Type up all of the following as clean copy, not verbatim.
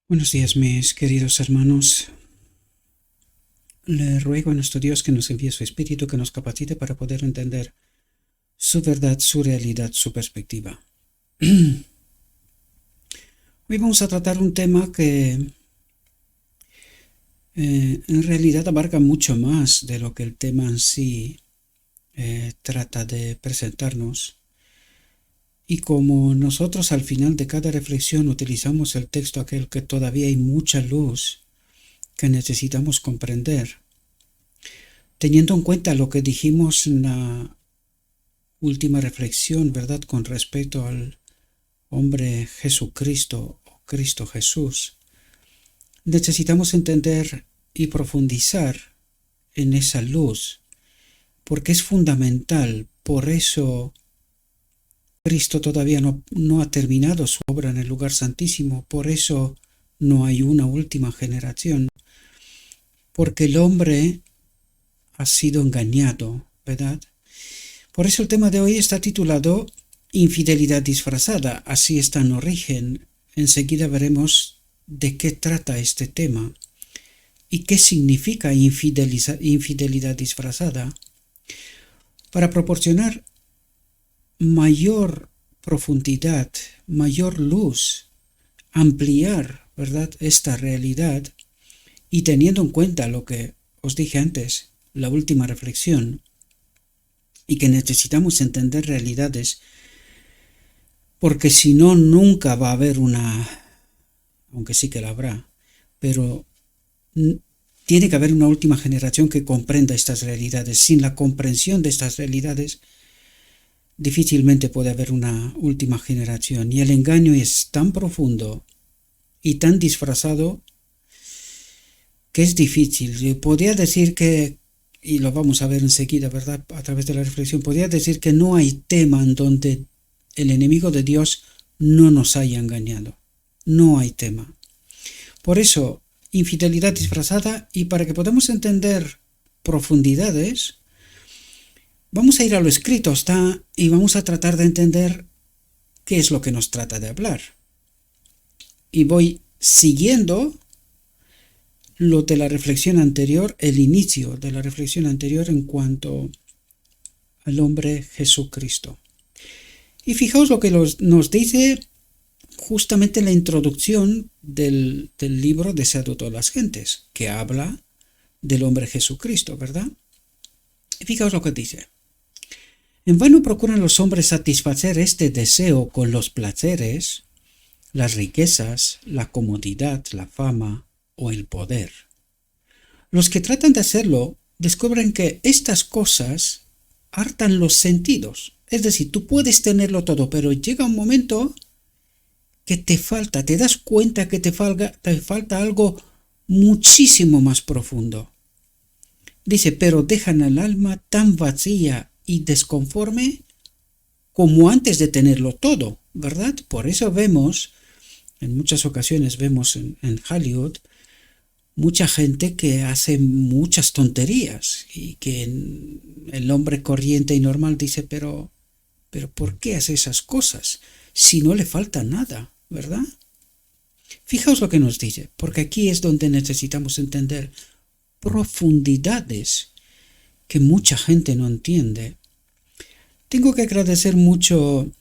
Buenos días, mis queridos hermanos. Le ruego a nuestro Dios que nos envíe su Espíritu, que nos capacite para poder entender su verdad, su realidad, su perspectiva. Hoy vamos a tratar un tema que en realidad abarca mucho más de lo que el tema en sí trata de presentarnos. Y como nosotros al final de cada reflexión utilizamos el texto aquel que todavía hay mucha luz que necesitamos comprender, teniendo en cuenta lo que dijimos en la última reflexión, ¿verdad?, con respecto al hombre Jesucristo o Cristo Jesús, necesitamos entender y profundizar en esa luz, porque es fundamental. Por eso Cristo todavía no ha terminado su obra en el lugar santísimo, por eso no hay una última generación, porque el hombre ha sido engañado, ¿verdad? Por eso el tema de hoy está titulado Infidelidad disfrazada, así está en origen. Enseguida veremos de qué trata este tema y qué significa infidelidad disfrazada. Para proporcionar mayor profundidad, mayor luz, ampliar, ¿verdad?, esta realidad, y teniendo en cuenta lo que os dije antes, la última reflexión, y que necesitamos entender realidades, porque si no, nunca va a haber aunque sí que la habrá, pero tiene que haber una última generación que comprenda estas realidades. Sin la comprensión de estas realidades, difícilmente puede haber una última generación. Y el engaño es tan profundo y tan disfrazado que es difícil. Podría decir que, y lo vamos a ver enseguida, ¿verdad?, a través de la reflexión, podría decir que no hay tema en donde el enemigo de Dios no nos haya engañado. No hay tema. Por eso, infidelidad disfrazada, y para que podamos entender profundidades, vamos a ir a lo escrito y vamos a tratar de entender qué es lo que nos trata de hablar. Y voy siguiendo lo de la reflexión anterior, el inicio de la reflexión anterior en cuanto al hombre Jesucristo. Y fijaos lo que nos dice justamente la introducción del libro Deseado de todas las gentes, que habla del hombre Jesucristo, ¿verdad? Y fijaos lo que dice. En vano procuran los hombres satisfacer este deseo con los placeres, las riquezas, la comodidad, la fama o el poder. Los que tratan de hacerlo descubren que estas cosas hartan los sentidos. Es decir, tú puedes tenerlo todo, pero llega un momento que te das cuenta que te falta algo muchísimo más profundo. Dice, pero dejan al alma tan vacía y desconforme como antes de tenerlo todo, ¿verdad? Por eso vemos, en muchas ocasiones vemos en Hollywood, mucha gente que hace muchas tonterías y que el hombre corriente y normal dice, pero ¿por qué hace esas cosas? Si no le falta nada, ¿verdad? Fijaos lo que nos dice, porque aquí es donde necesitamos entender profundidades que mucha gente no entiende. Tengo que agradecer mucho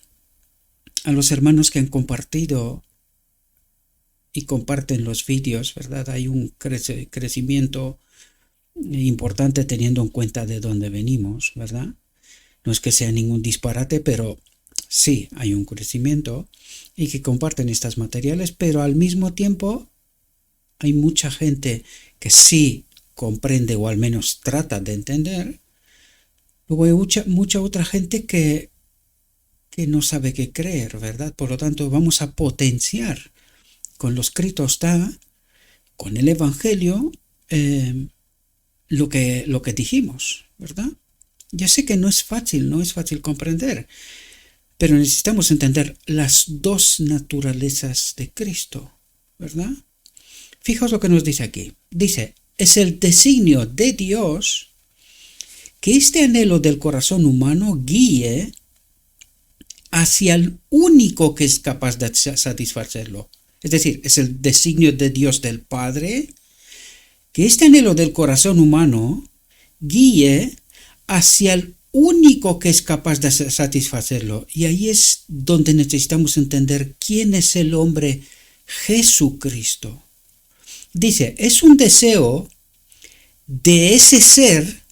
a los hermanos que han compartido y comparten los vídeos, ¿verdad? Hay un crecimiento importante teniendo en cuenta de dónde venimos, ¿verdad? No es que sea ningún disparate, pero sí hay un crecimiento y que comparten estos materiales, pero al mismo tiempo hay mucha gente que sí comprende o al menos trata de entender. Luego hay mucha otra gente que no sabe qué creer, ¿verdad? Por lo tanto, vamos a potenciar con lo escrito está, con el Evangelio, lo que dijimos, ¿verdad? Ya sé que no es fácil comprender, pero necesitamos entender las dos naturalezas de Cristo, ¿verdad? Fijaos lo que nos dice aquí. Dice, es el designio de Dios que este anhelo del corazón humano guíe hacia el único que es capaz de satisfacerlo. es decir, es el designio de Dios del Padre, que este anhelo del corazón humano guíe hacia el único que es capaz de satisfacerlo. Y ahí es donde necesitamos entender quién es el hombre Jesucristo. Dice, es un deseo de ese ser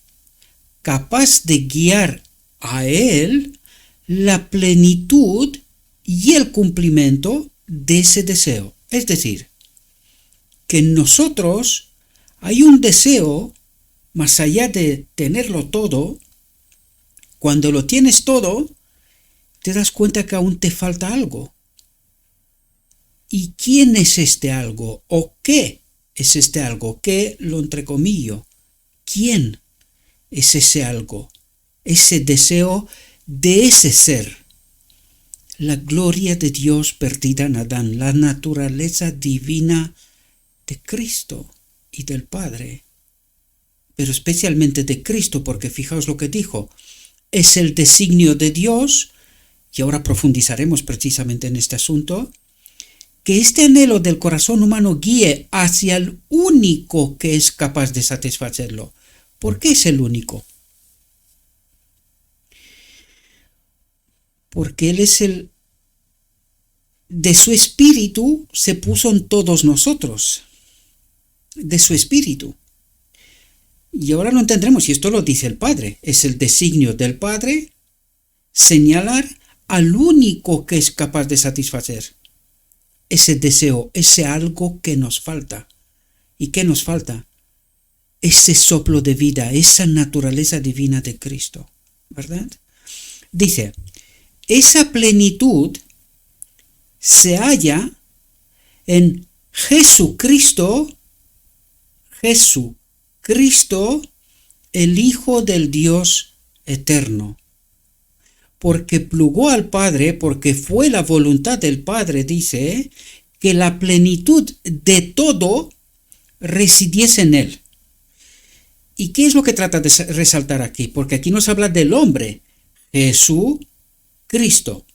capaz de guiar a él la plenitud y el cumplimiento de ese deseo. Es decir, que en nosotros hay un deseo más allá de tenerlo todo. Cuando lo tienes todo, te das cuenta que aún te falta algo. ¿Y quién es este algo? ¿O qué es este algo? ¿Qué lo entrecomillo? ¿Quién es ese algo? Ese deseo de ese ser. La gloria de Dios perdida en Adán, la naturaleza divina de Cristo y del Padre. Pero especialmente de Cristo, porque fijaos lo que dijo. Es el designio de Dios, y ahora profundizaremos precisamente en este asunto, que este anhelo del corazón humano guíe hacia el único que es capaz de satisfacerlo. ¿Por qué es el único? Porque Él es el... De su espíritu se puso en todos nosotros. De su espíritu. Y ahora lo entendremos, y esto lo dice el Padre. Es el designio del Padre señalar al único que es capaz de satisfacer ese deseo, ese algo que nos falta. ¿Y qué nos falta? Ese soplo de vida, esa naturaleza divina de Cristo, ¿verdad? Dice, esa plenitud se halla en Jesucristo, el Hijo del Dios eterno. Porque plugó al Padre, porque fue la voluntad del Padre, dice, que la plenitud de todo residiese en Él. ¿Y qué es lo que trata de resaltar aquí? Porque aquí nos habla del hombre, Jesucristo.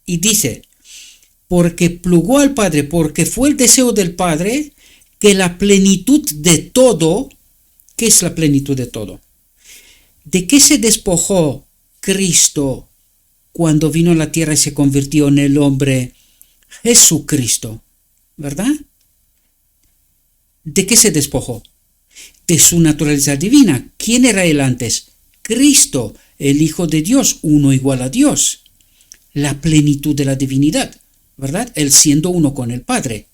Y dice, porque plugó al Padre, porque fue el deseo del Padre, que la plenitud de todo, ¿qué es la plenitud de todo? ¿De qué se despojó Cristo cuando vino a la tierra y se convirtió en el hombre Jesucristo? ¿Verdad? ¿De qué se despojó? De su naturaleza divina. ¿Quién era él antes? Cristo, el Hijo de Dios, uno igual a Dios. La plenitud de la divinidad, ¿verdad? Él siendo uno con el Padre.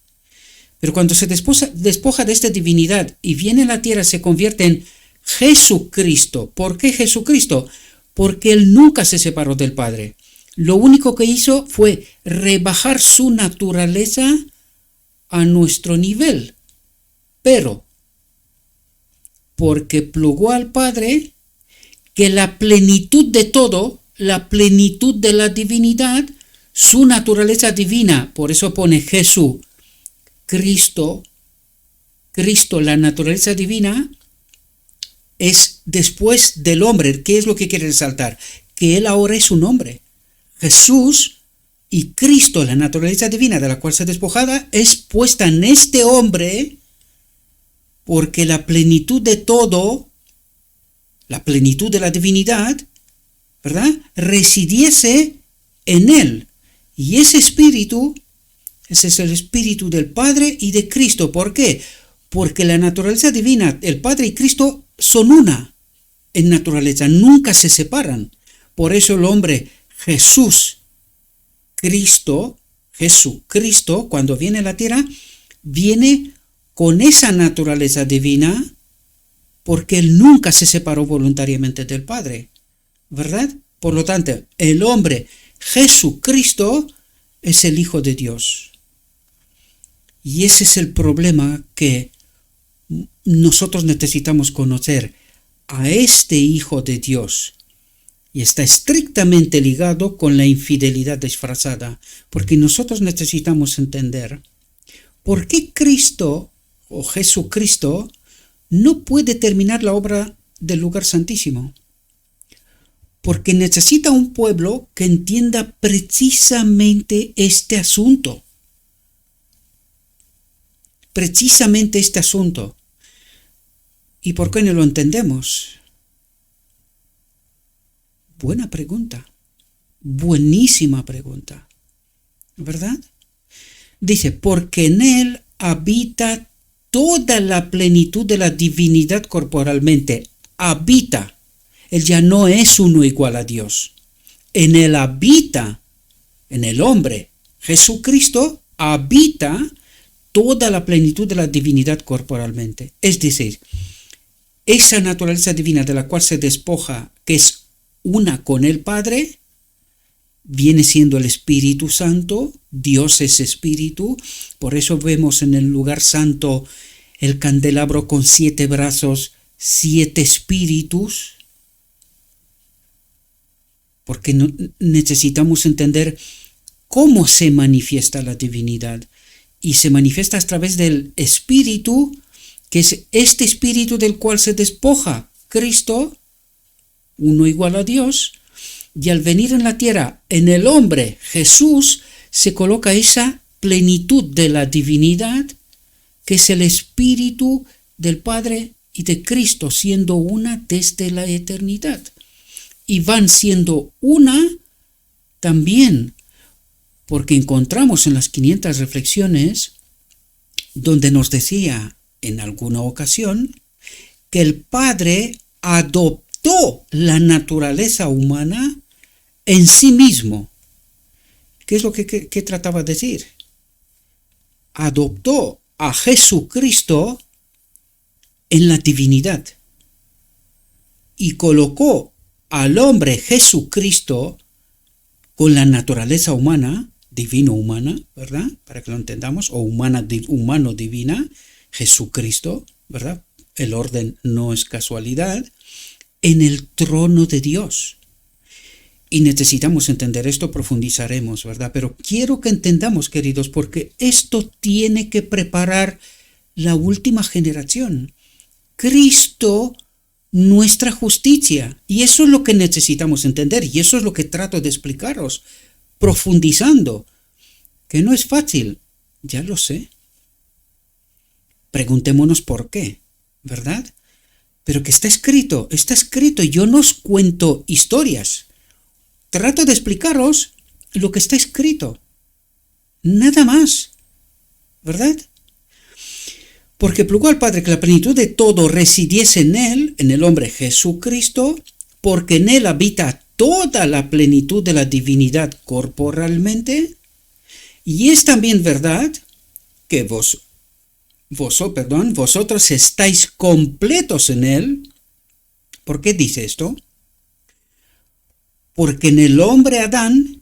Pero cuando se despoja de esta divinidad y viene a la tierra, se convierte en Jesucristo. ¿Por qué Jesucristo? Porque Él nunca se separó del Padre. Lo único que hizo fue rebajar su naturaleza a nuestro nivel. Pero, porque plugó al Padre, que la plenitud de todo, la plenitud de la divinidad, su naturaleza divina, por eso pone Jesús, Cristo, la naturaleza divina, es después del hombre. ¿Qué es lo que quiere resaltar? Que Él ahora es un hombre. Jesús y Cristo, la naturaleza divina de la cual se despojada, es puesta en este hombre porque la plenitud de todo, la plenitud de la divinidad, ¿verdad?, residiese en Él. Y ese espíritu, ese es el espíritu del Padre y de Cristo. ¿Por qué? Porque la naturaleza divina, el Padre y Cristo son una en naturaleza, nunca se separan. Por eso el hombre Jesucristo, cuando viene a la tierra, viene con esa naturaleza divina porque Él nunca se separó voluntariamente del Padre, ¿verdad? Por lo tanto, el hombre Jesucristo es el Hijo de Dios. Y ese es el problema que nosotros necesitamos conocer, a este Hijo de Dios. Y está estrictamente ligado con la infidelidad disfrazada, porque nosotros necesitamos entender por qué Cristo o Jesucristo no puede terminar la obra del lugar santísimo. Porque necesita un pueblo que entienda precisamente este asunto. precisamente este asunto. ¿Y por qué no lo entendemos? Buena pregunta. Buenísima pregunta. ¿Verdad? Dice, porque en él habita toda la plenitud de la divinidad corporalmente. Habita. Él ya no es uno igual a Dios. En él habita, en el hombre, Jesucristo habita toda la plenitud de la divinidad corporalmente. Es decir, esa naturaleza divina de la cual se despoja, que es una con el Padre, viene siendo el Espíritu Santo. Dios es Espíritu. Por eso vemos en el lugar santo el candelabro con 7 brazos, 7 espíritus. Porque necesitamos entender cómo se manifiesta la divinidad. Y se manifiesta a través del Espíritu, que es este Espíritu del cual se despoja Cristo, uno igual a Dios, y al venir en la tierra, en el hombre, Jesús, se coloca esa plenitud de la divinidad, que es el Espíritu del Padre y de Cristo, siendo una desde la eternidad. Y van siendo una también, porque encontramos en las 500 reflexiones, donde nos decía en alguna ocasión, que el Padre adoptó la naturaleza humana en sí mismo. ¿Qué es lo que trataba de decir? Adoptó a Jesucristo en la divinidad y colocó al hombre Jesucristo con la naturaleza humana, divino-humana, ¿verdad? Para que lo entendamos, o humano-divina, Jesucristo, ¿verdad? El orden no es casualidad, en el trono de Dios. Y necesitamos entender esto, profundizaremos, ¿verdad? Pero quiero que entendamos, queridos, porque esto tiene que preparar la última generación. Cristo, nuestra justicia. Y eso es lo que necesitamos entender, y eso es lo que trato de explicaros, profundizando. Que no es fácil, ya lo sé. Preguntémonos por qué, ¿verdad? Pero que está escrito, y yo no os cuento historias. Trato de explicaros lo que está escrito. Nada más. ¿Verdad? Porque plugó al Padre que la plenitud de todo residiese en él, en el hombre Jesucristo, porque en él habita toda la plenitud de la divinidad corporalmente. Y es también verdad que vosotros estáis completos en él. ¿Por qué dice esto? Porque en el hombre Adán,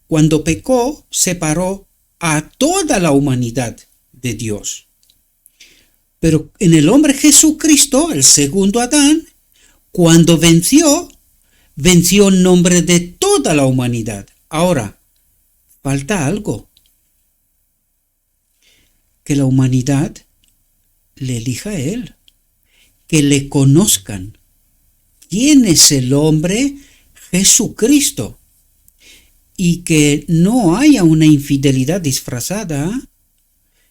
cuando pecó, separó a toda la humanidad de Dios. Pero en el hombre Jesucristo, el segundo Adán, cuando venció en nombre de toda la humanidad. Ahora, falta algo. Que la humanidad le elija a él. Que le conozcan. ¿Quién es el hombre? Jesucristo. Y que no haya una infidelidad disfrazada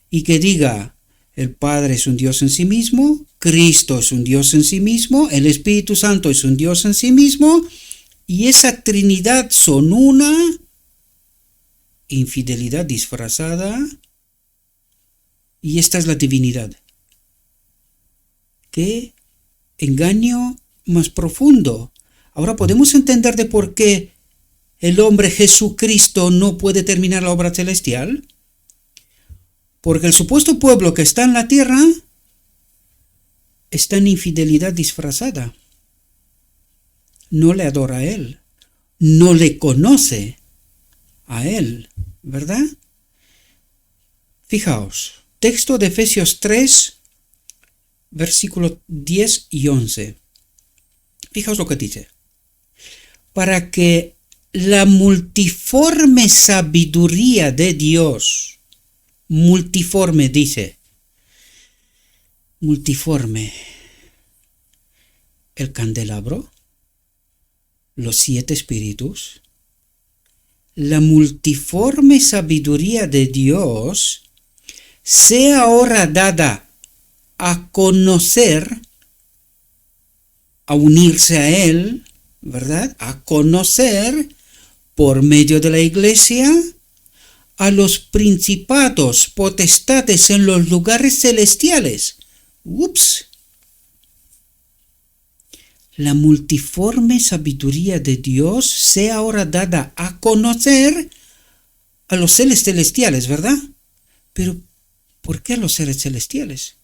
y que diga, el Padre es un Dios en sí mismo, Cristo es un Dios en sí mismo, el Espíritu Santo es un Dios en sí mismo, y esa Trinidad son una infidelidad disfrazada, y esta es la divinidad. ¿Qué engaño más profundo? Ahora podemos entender de por qué el hombre Jesucristo no puede terminar la obra celestial. Porque el supuesto pueblo que está en la tierra está en infidelidad disfrazada. No le adora a él. No le conoce a él. ¿Verdad? Fijaos. Texto de Efesios 3, versículos 10 y 11. Fijaos lo que dice. Para que la multiforme sabiduría de Dios, multiforme dice, multiforme, el candelabro, los 7 espíritus, la multiforme sabiduría de Dios sea ahora dada a conocer, a unirse a Él, ¿verdad? A conocer por medio de la Iglesia a los principados, potestades en los lugares celestiales. Ups. La multiforme sabiduría de Dios sea ahora dada a conocer a los seres celestiales, ¿verdad? Pero, ¿por qué a los seres celestiales?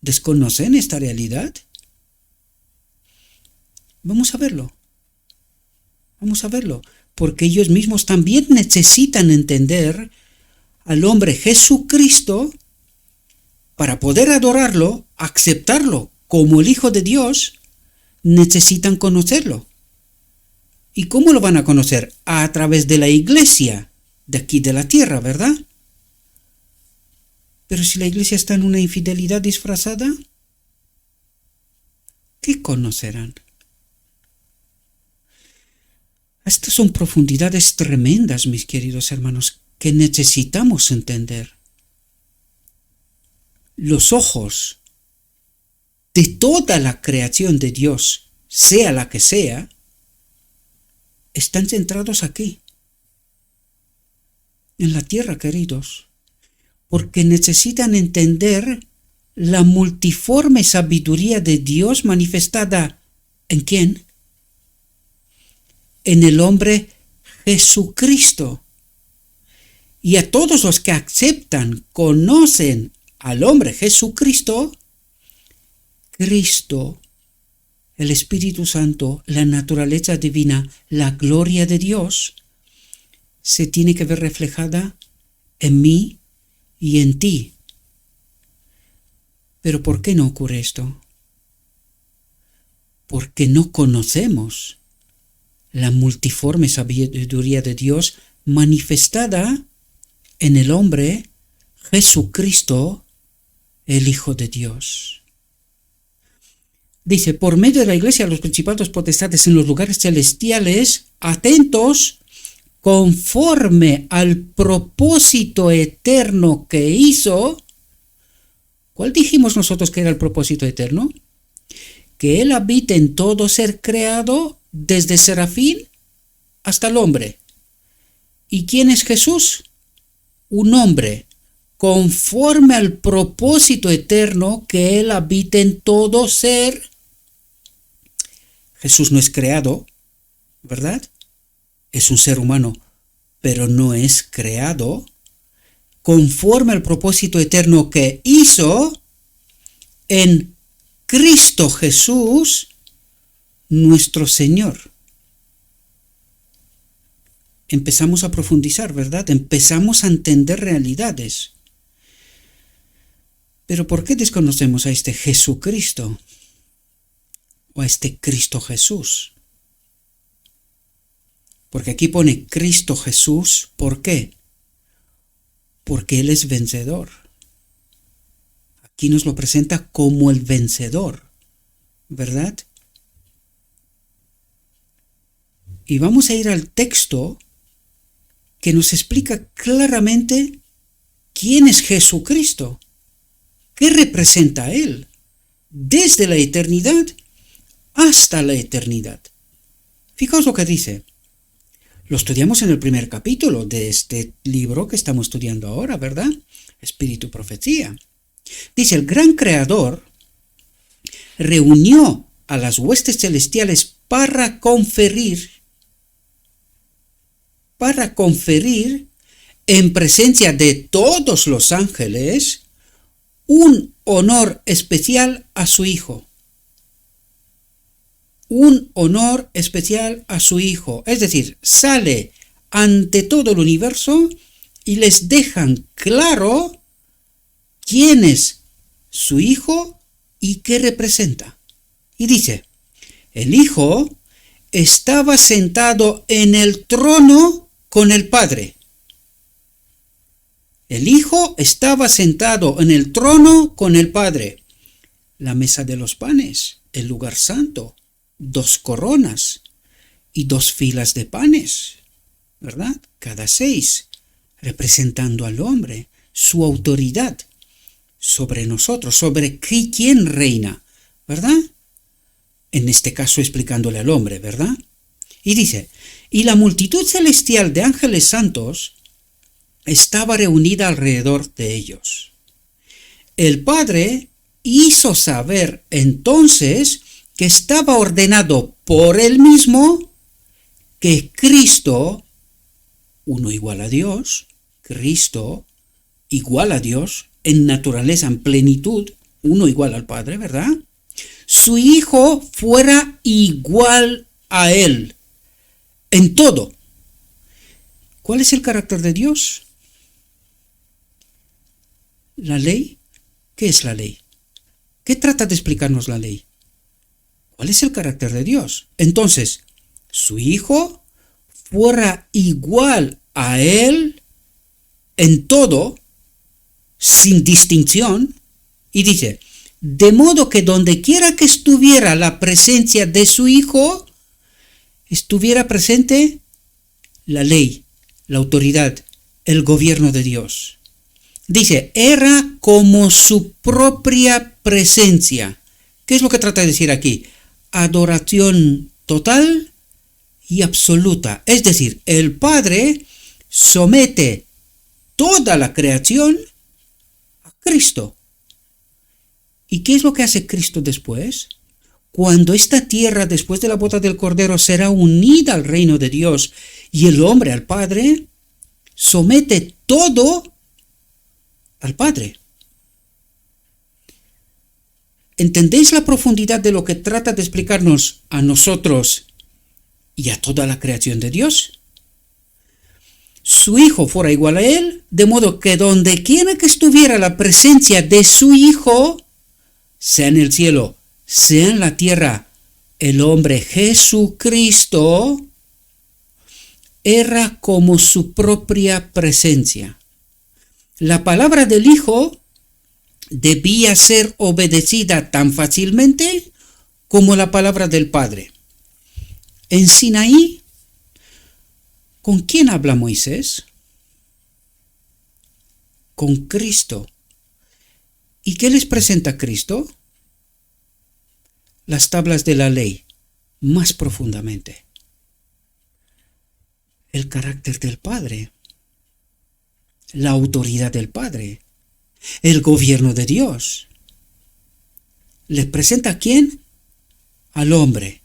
¿Desconocen esta realidad? Vamos a verlo. Vamos a verlo. Porque ellos mismos también necesitan entender al hombre Jesucristo para poder adorarlo, aceptarlo como el Hijo de Dios, necesitan conocerlo. ¿Y cómo lo van a conocer? A través de la iglesia de aquí de la tierra, ¿verdad? Pero si la iglesia está en una infidelidad disfrazada, ¿qué conocerán? Estas son profundidades tremendas, mis queridos hermanos, que necesitamos entender. Los ojos de toda la creación de Dios, sea la que sea, están centrados aquí, en la tierra, queridos, porque necesitan entender la multiforme sabiduría de Dios manifestada ¿en quién? En el hombre Jesucristo. Y a todos los que aceptan, conocen al hombre Jesucristo, Cristo, el Espíritu Santo, la naturaleza divina, la gloria de Dios, se tiene que ver reflejada en mí y en ti. Pero ¿por qué no ocurre esto? Porque no conocemos la multiforme sabiduría de Dios manifestada en el hombre Jesucristo, el Hijo de Dios. Dice, por medio de la iglesia, los principados potestades en los lugares celestiales, atentos, conforme al propósito eterno que hizo. ¿Cuál dijimos nosotros que era el propósito eterno? Que Él habita en todo ser creado, desde serafín hasta el hombre. ¿Y quién es Jesús? Un hombre, conforme al propósito eterno que Él habita en todo ser. Jesús no es creado, ¿verdad? Es un ser humano, pero no es creado. Conforme al propósito eterno que hizo en Cristo Jesús, nuestro Señor. Empezamos a profundizar, ¿verdad? Empezamos a entender realidades. Pero ¿por qué desconocemos a este Jesucristo? O a este Cristo Jesús. Porque aquí pone Cristo Jesús, ¿por qué? Porque Él es vencedor. Aquí nos lo presenta como el vencedor, ¿verdad? Y vamos a ir al texto que nos explica claramente quién es Jesucristo, qué representa Él, desde la eternidad hasta la eternidad. Fijaos lo que dice. Lo estudiamos en el primer capítulo de este libro que estamos estudiando ahora, ¿verdad? Espíritu y Profecía. Dice, el gran creador reunió a las huestes celestiales para conferir en presencia de todos los ángeles un honor especial a su Hijo. Un honor especial a su Hijo. Es decir, sale ante todo el universo y les dejan claro quién es su Hijo y qué representa. Y dice, el Hijo estaba sentado en el trono con el Padre. El Hijo estaba sentado en el trono con el Padre. La mesa de los panes, el lugar santo, 2 coronas y 2 filas de panes, ¿verdad? Cada 6. representando al hombre, su autoridad sobre nosotros, sobre quién reina, ¿verdad? En este caso explicándole al hombre, ¿verdad? Y dice, y la multitud celestial de ángeles santos estaba reunida alrededor de ellos. El Padre hizo saber entonces que estaba ordenado por él mismo que Cristo, uno igual a Dios, Cristo igual a Dios, en naturaleza, en plenitud, uno igual al Padre, ¿verdad? Su Hijo fuera igual a Él, en todo. ¿Cuál es el carácter de Dios? ¿La ley? ¿Qué es la ley? ¿Qué trata de explicarnos la ley? ¿Cuál es el carácter de Dios? Entonces, su Hijo fuera igual a Él en todo, sin distinción, y dice, de modo que donde quiera que estuviera la presencia de su Hijo, estuviera presente la ley, la autoridad, el gobierno de Dios. Dice, era como su propia presencia. ¿Qué es lo que trata de decir aquí? Adoración total y absoluta. Es decir, el Padre somete toda la creación a Cristo. ¿Y qué es lo que hace Cristo después? Cuando esta tierra, después de la boda del Cordero, será unida al reino de Dios y el hombre al Padre, somete todo al Padre. ¿Entendéis la profundidad de lo que trata de explicarnos a nosotros y a toda la creación de Dios? Su Hijo fuera igual a Él, de modo que donde quiera que estuviera la presencia de su Hijo, sea en el cielo, sea en la tierra, el hombre Jesucristo era como su propia presencia. La palabra del Hijo debía ser obedecida tan fácilmente como la palabra del Padre. En Sinaí, ¿con quién habla Moisés? Con Cristo. ¿Y qué les presenta Cristo? Las tablas de la ley, más profundamente. El carácter del Padre, la autoridad del Padre, el gobierno de Dios. ¿Le presenta a quién? Al hombre.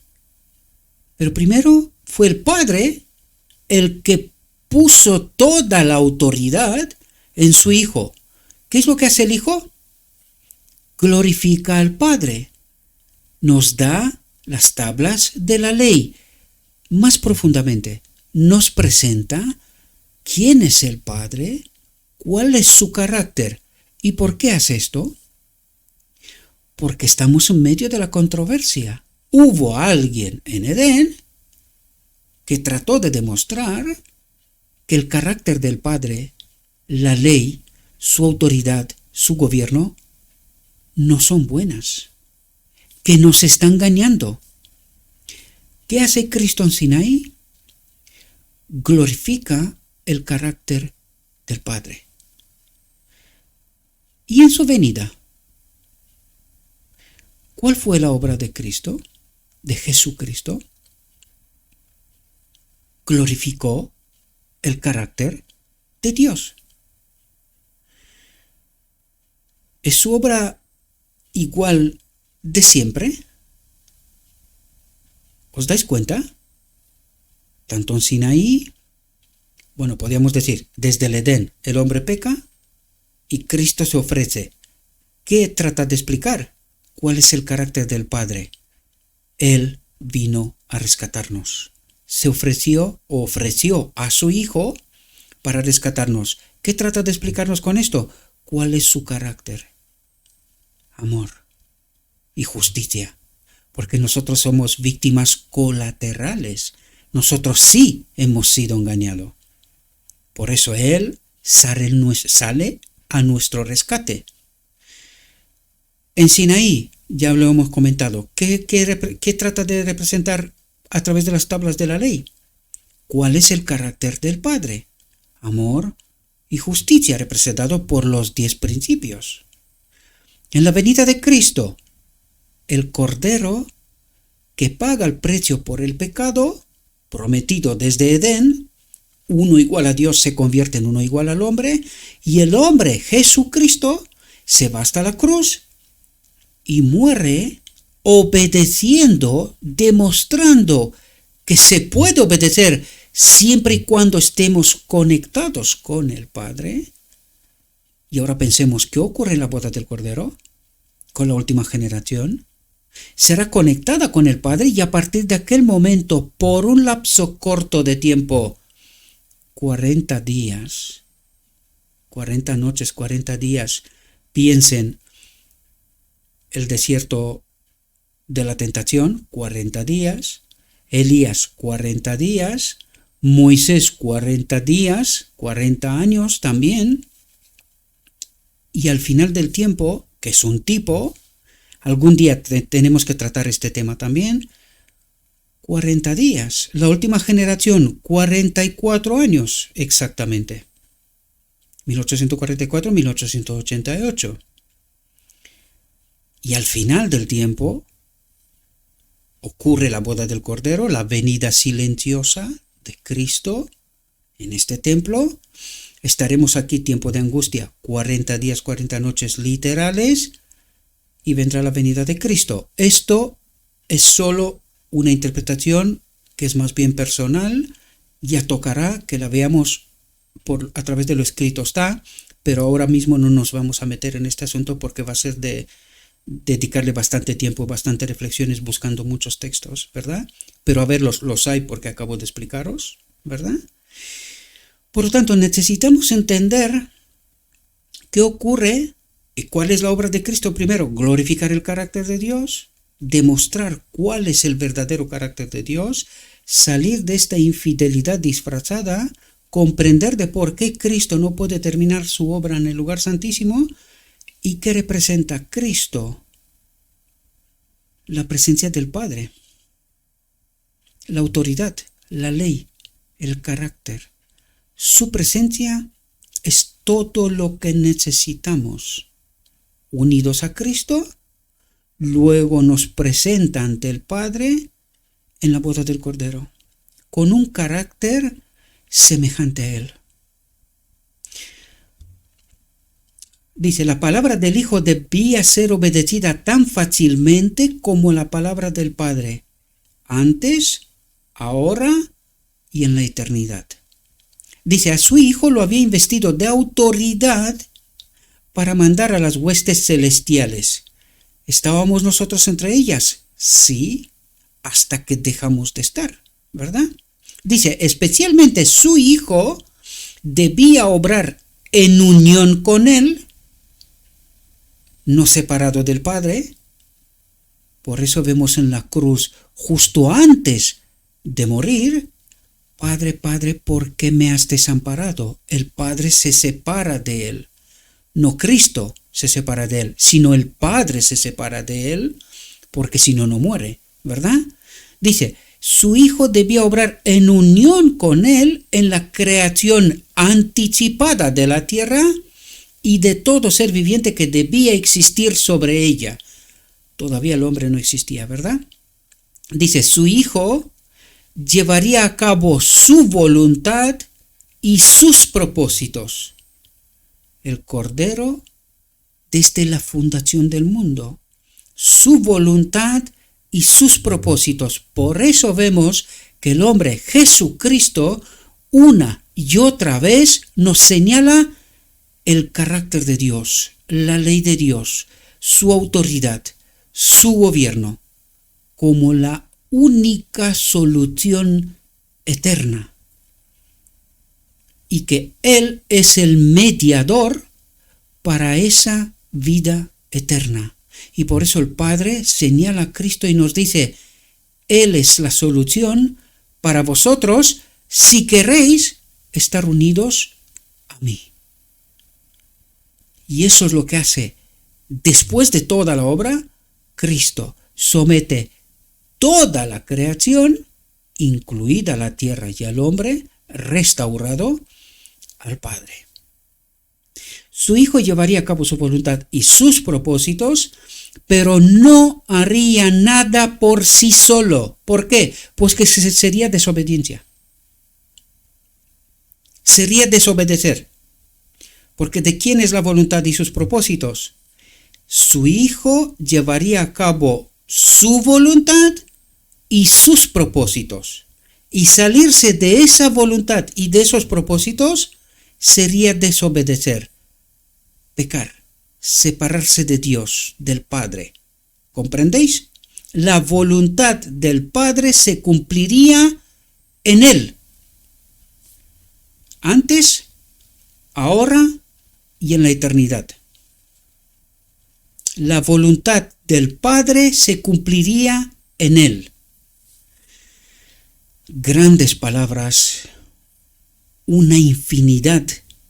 Pero primero fue el Padre el que puso toda la autoridad en su Hijo. ¿Qué es lo que hace el Hijo? Glorifica al Padre. Nos da las tablas de la ley. Más profundamente, nos presenta quién es el Padre, cuál es su carácter. ¿Y por qué hace esto? Porque estamos en medio de la controversia. Hubo alguien en Edén que trató de demostrar que el carácter del Padre, la ley, su autoridad, su gobierno, no son buenas, que nos está engañando. ¿Qué hace Cristo en Sinaí? Glorifica el carácter del Padre. Y en su venida, ¿cuál fue la obra de Cristo, de Jesucristo? Glorificó el carácter de Dios. ¿Es su obra igual de siempre? ¿Os dais cuenta? Tanto en Sinaí, bueno, podríamos decir, desde el Edén el hombre peca y Cristo se ofrece. ¿Qué trata de explicar? ¿Cuál es el carácter del Padre? Él vino a rescatarnos. Se ofreció a su Hijo para rescatarnos. ¿Qué trata de explicarnos con esto? ¿Cuál es su carácter? Amor y justicia. Porque nosotros somos víctimas colaterales. Nosotros sí hemos sido engañados. Por eso Él sale a nuestro rescate. En Sinaí, ya lo hemos comentado, ¿qué trata de representar a través de las tablas de la ley? ¿Cuál es el carácter del Padre? Amor, y justicia, representado por los 10 principios. En la venida de Cristo, el Cordero que paga el precio por el pecado, prometido desde Edén, uno igual a Dios se convierte en uno igual al hombre, y el hombre, Jesucristo, se va hasta la cruz y muere obedeciendo, demostrando que se puede obedecer siempre y cuando estemos conectados con el Padre. Y ahora pensemos, ¿qué ocurre en la boda del Cordero? Con la última generación. Será conectada con el Padre y a partir de aquel momento, por un lapso corto de tiempo, 40 días, 40 noches, 40 días, piensen, el desierto de la tentación, 40 días, Elías, 40 días, Moisés, 40 días, 40 años también, y al final del tiempo, que es un tipo, algún día tenemos que tratar este tema también, 40 días. La última generación, 44 años exactamente. 1844-1888. Y al final del tiempo ocurre la boda del Cordero, la venida silenciosa de Cristo en este templo. Estaremos aquí tiempo de angustia, 40 días, 40 noches literales, y vendrá la venida de Cristo. Esto es solo una interpretación que es más bien personal. Ya tocará que la veamos a través de lo escrito está, pero ahora mismo no nos vamos a meter en este asunto porque va a ser de dedicarle bastante tiempo, bastante reflexiones buscando muchos textos, ¿verdad? Pero a ver, los hay porque acabo de explicaros, ¿verdad? Por lo tanto, necesitamos entender qué ocurre y cuál es la obra de Cristo. Primero, glorificar el carácter de Dios, demostrar cuál es el verdadero carácter de Dios, salir de esta infidelidad disfrazada, comprender de por qué Cristo no puede terminar su obra en el lugar santísimo y qué representa Cristo. La presencia del Padre, la autoridad, la ley, el carácter. Su presencia es todo lo que necesitamos. Unidos a Cristo, luego nos presenta ante el Padre en la boda del Cordero, con un carácter semejante a Él. Dice, la palabra del Hijo debía ser obedecida tan fácilmente como la palabra del Padre, antes, ahora y en la eternidad. Dice, a su Hijo lo había investido de autoridad para mandar a las huestes celestiales. ¿Estábamos nosotros entre ellas? Sí, hasta que dejamos de estar, ¿verdad? Dice, especialmente su Hijo debía obrar en unión con Él, no separado del Padre. Por eso vemos en la cruz, justo antes de morir, Padre, Padre, ¿por qué me has desamparado? El Padre se separa de Él. No Cristo se separa de Él, sino el Padre se separa de Él, porque si no, no muere, ¿verdad? Dice, su Hijo debía obrar en unión con Él en la creación anticipada de la tierra y de todo ser viviente que debía existir sobre ella. Todavía el hombre no existía, ¿verdad? Dice, su Hijo llevaría a cabo su voluntad y sus propósitos. El Cordero desde la fundación del mundo. Su voluntad y sus propósitos. Por eso vemos que el hombre Jesucristo una y otra vez nos señala el carácter de Dios, la ley de Dios, su autoridad, su gobierno, como la única solución eterna. Y que Él es el mediador para esa vida eterna. Y por eso el Padre señala a Cristo y nos dice, Él es la solución para vosotros si queréis estar unidos a mí. Y eso es lo que hace, después de toda la obra, Cristo somete toda la creación, incluida la tierra y el hombre, restaurado al Padre. Su Hijo llevaría a cabo su voluntad y sus propósitos, pero no haría nada por sí solo. ¿Por qué? Pues que sería desobediencia. Sería desobedecer. Porque ¿de quién es la voluntad y sus propósitos? Su Hijo llevaría a cabo su voluntad y sus propósitos. Y salirse de esa voluntad y de esos propósitos sería desobedecer, pecar, separarse de Dios, del Padre. ¿Comprendéis? La voluntad del Padre se cumpliría en Él. Antes, ahora y en la eternidad. La voluntad del Padre se cumpliría en Él. Grandes palabras, una infinidad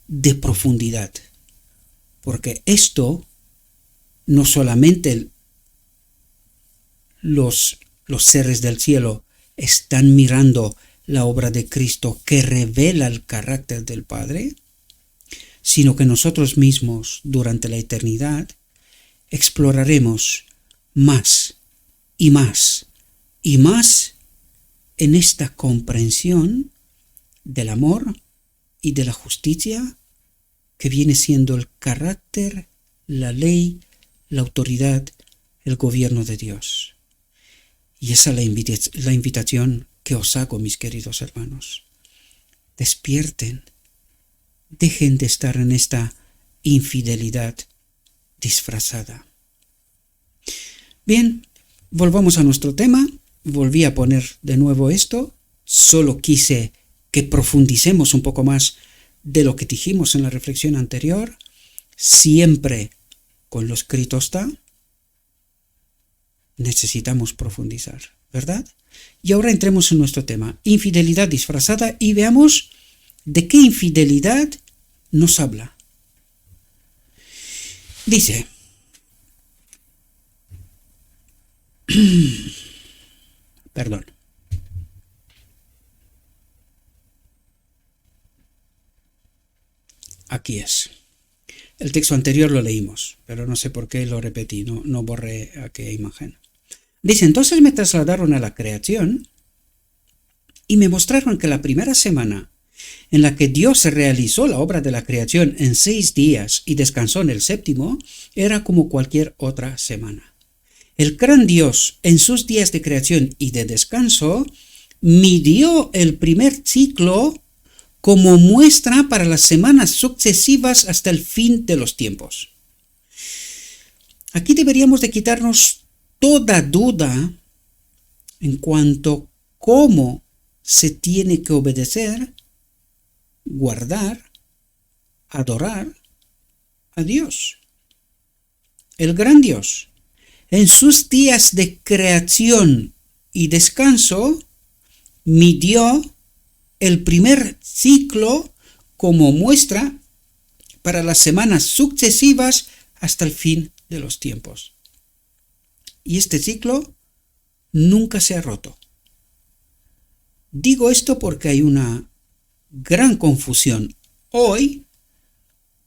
de profundidad. Porque esto no solamente los seres del cielo están mirando la obra de Cristo que revela el carácter del Padre, sino que nosotros mismos durante la eternidad exploraremos más y más y más en esta comprensión del amor y de la justicia que viene siendo el carácter, la ley, la autoridad, el gobierno de Dios. Y esa es la invitación que os hago, mis queridos hermanos. Despierten, dejen de estar en esta infidelidad disfrazada. Bien, volvamos a nuestro tema. Volví a poner de nuevo esto. Solo quise que profundicemos un poco más de lo que dijimos en la reflexión anterior, siempre con lo escrito está. Necesitamos profundizar, ¿verdad? Y ahora entremos en nuestro tema, infidelidad disfrazada, y veamos de qué infidelidad nos habla. Dice, perdón. Aquí es. El texto anterior lo leímos, pero no sé por qué lo repetí, no borré aquella imagen. Dice, entonces me trasladaron a la creación y me mostraron que la primera semana en la que Dios realizó la obra de la creación en 6 días y descansó en el séptimo, era como cualquier otra semana. El gran Dios, en sus días de creación y de descanso, midió el primer ciclo como muestra para las semanas sucesivas hasta el fin de los tiempos. Aquí deberíamos de quitarnos toda duda en cuanto a cómo se tiene que obedecer, guardar, adorar a Dios. El gran Dios, en sus días de creación y descanso, midió el primer ciclo como muestra para las semanas sucesivas hasta el fin de los tiempos. Y este ciclo nunca se ha roto. Digo esto porque hay una gran confusión hoy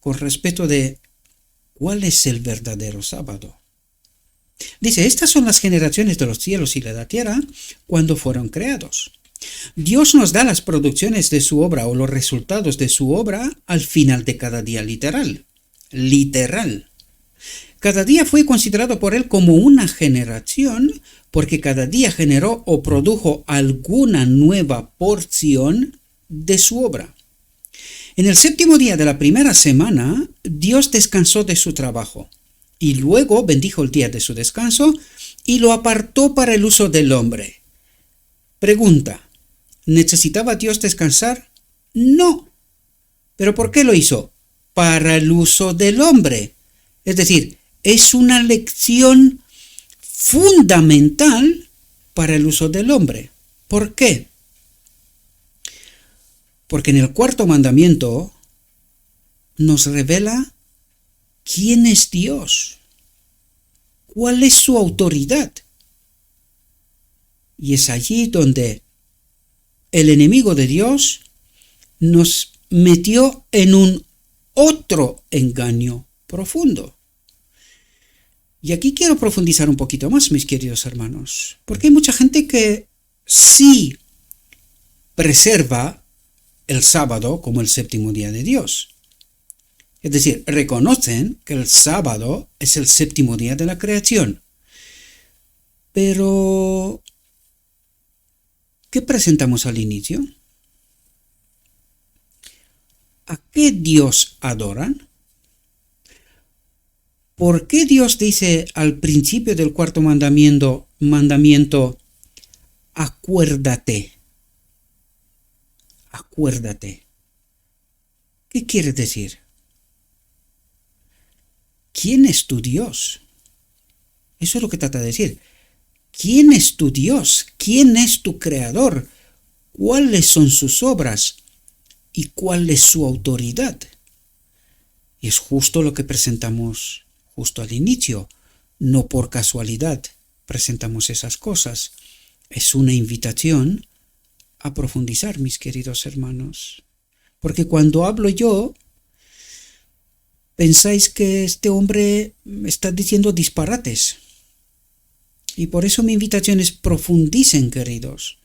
con respecto de cuál es el verdadero sábado. Dice, estas son las generaciones de los cielos y de la tierra cuando fueron creados. Dios nos da las producciones de su obra o los resultados de su obra al final de cada día literal. Cada día fue considerado por él como una generación porque cada día generó o produjo alguna nueva porción de su obra. En el séptimo día de la primera semana, Dios descansó de su trabajo y luego bendijo el día de su descanso y lo apartó para el uso del hombre. Pregunta, ¿necesitaba Dios descansar? No. ¿Pero por qué lo hizo? Para el uso del hombre. Es decir, es una lección fundamental para el uso del hombre. ¿Por qué? Porque en el cuarto mandamiento nos revela quién es Dios, cuál es su autoridad. Y es allí donde el enemigo de Dios nos metió en un otro engaño profundo. Y aquí quiero profundizar un poquito más, mis queridos hermanos, porque hay mucha gente que sí preserva el sábado como el séptimo día de Dios. Es decir, reconocen que el sábado es el séptimo día de la creación. Pero, ¿qué presentamos al inicio? ¿A qué Dios adoran? ¿Por qué Dios dice al principio del cuarto mandamiento, acuérdate? Acuérdate. ¿Qué quiere decir? ¿Quién es tu Dios? Eso es lo que trata de decir. ¿Quién es tu Dios? ¿Quién es tu creador? ¿Cuáles son sus obras? ¿Y cuál es su autoridad? Y es justo lo que presentamos justo al inicio. No por casualidad presentamos esas cosas. Es una invitación a profundizar, mis queridos hermanos. Porque cuando hablo yo, pensáis que este hombre está diciendo disparates. Y por eso mi invitación es profundicen, queridos.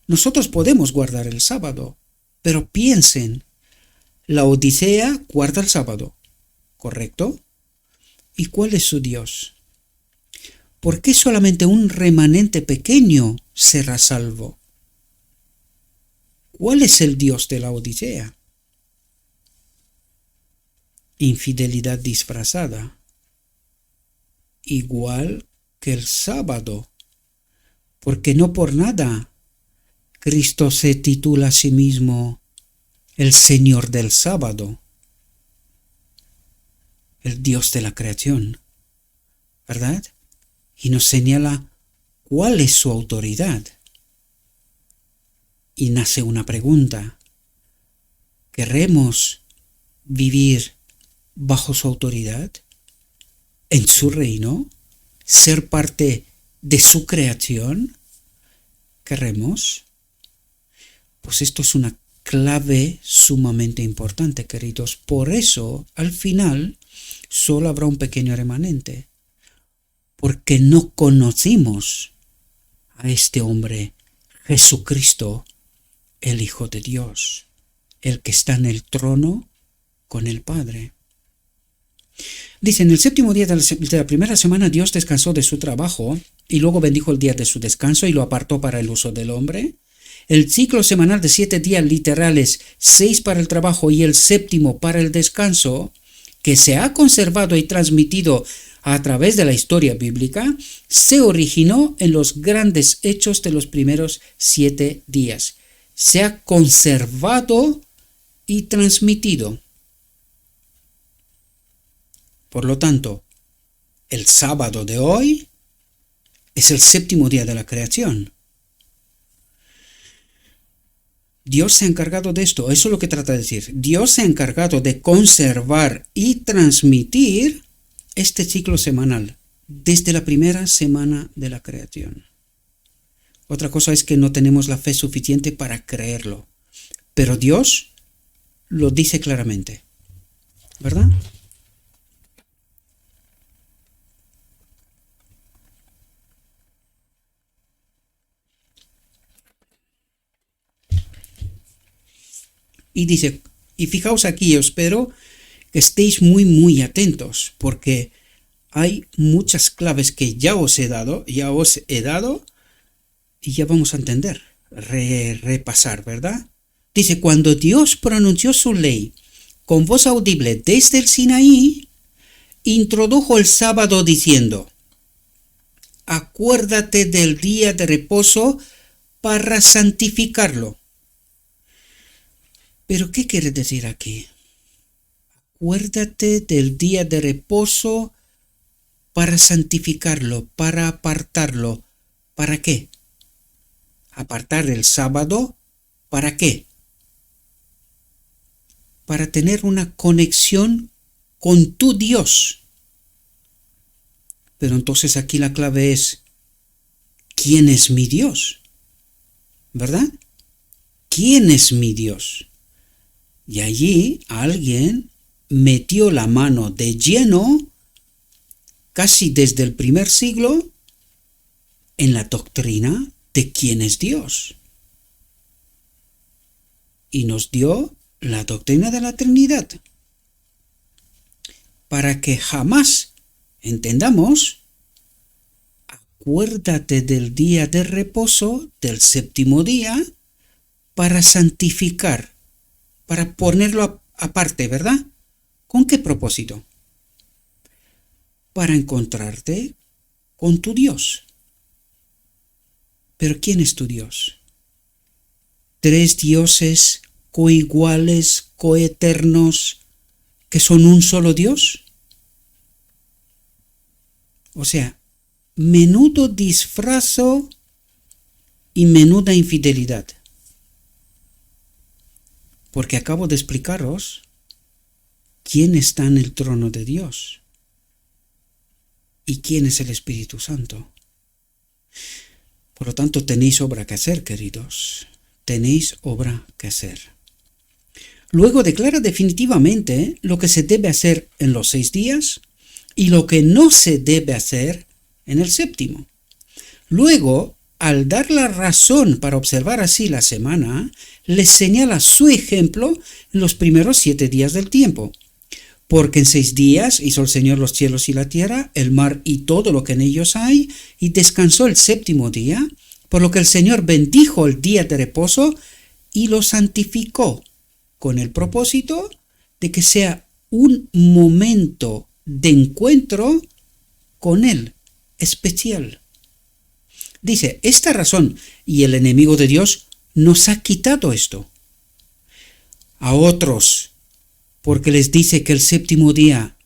Nosotros podemos guardar el sábado, pero piensen, la Odisea guarda el sábado, ¿correcto? ¿Y cuál es su Dios? ¿Por qué solamente un remanente pequeño será salvo? ¿Cuál es el Dios de la Odisea? Infidelidad disfrazada, igual que el sábado, porque no por nada Cristo se titula a sí mismo el Señor del sábado, el Dios de la creación, ¿verdad? Y nos señala cuál es su autoridad. Y nace una pregunta: ¿queremos vivir bajo su autoridad, en su reino, ser parte de su creación? ¿Queremos? Pues esto es una clave sumamente importante, queridos. Por eso, al final, solo habrá un pequeño remanente, porque no conocimos a este hombre, Jesucristo, el Hijo de Dios, el que está en el trono con el Padre. Dice, en el séptimo día de la primera semana Dios descansó de su trabajo y luego bendijo el día de su descanso y lo apartó para el uso del hombre. El ciclo semanal de 7 días literales, 6 para el trabajo y el séptimo para el descanso, que se ha conservado y transmitido a través de la historia bíblica, se originó en los grandes hechos de los primeros 7 días. Se ha conservado y transmitido. Por lo tanto, el sábado de hoy es el séptimo día de la creación. Dios se ha encargado de esto, eso es lo que trata de decir. Dios se ha encargado de conservar y transmitir este ciclo semanal desde la primera semana de la creación. Otra cosa es que no tenemos la fe suficiente para creerlo, pero Dios lo dice claramente, ¿verdad? Y dice, y fijaos aquí, espero que estéis muy atentos, porque hay muchas claves que ya os he dado, y ya vamos a entender, repasar, ¿verdad? Dice, cuando Dios pronunció su ley con voz audible desde el Sinaí, introdujo el sábado diciendo, acuérdate del día de reposo para santificarlo. ¿Pero qué quiere decir aquí? Acuérdate del día de reposo para santificarlo, para apartarlo. ¿Para qué? Apartar el sábado, ¿para qué? Para tener una conexión con tu Dios. Pero entonces aquí la clave es, ¿quién es mi Dios? ¿Verdad? ¿Quién es mi Dios? Y allí alguien metió la mano de lleno, casi desde el primer siglo, en la doctrina de quién es Dios. Y nos dio la doctrina de la Trinidad, para que jamás entendamos: acuérdate del día de reposo, del séptimo día, para santificar, para ponerlo aparte, ¿verdad? ¿Con qué propósito? Para encontrarte con tu Dios. ¿Pero quién es tu Dios? ¿Tres dioses coiguales, coeternos, que son un solo Dios? O sea, menudo disfrazo y menuda infidelidad. Porque acabo de explicaros quién está en el trono de Dios y quién es el Espíritu Santo. Por lo tanto, tenéis obra que hacer, queridos. Tenéis obra que hacer. Luego declara definitivamente lo que se debe hacer en los 6 días y lo que no se debe hacer en el séptimo. Luego, al dar la razón para observar así la semana, les señala su ejemplo en los primeros 7 días del tiempo. Porque en 6 días hizo el Señor los cielos y la tierra, el mar y todo lo que en ellos hay, y descansó el séptimo día, por lo que el Señor bendijo el día de reposo y lo santificó, con el propósito de que sea un momento de encuentro con Él, especial. Dice, esta razón y el enemigo de Dios nos ha quitado esto. A otros, porque les dice que el séptimo día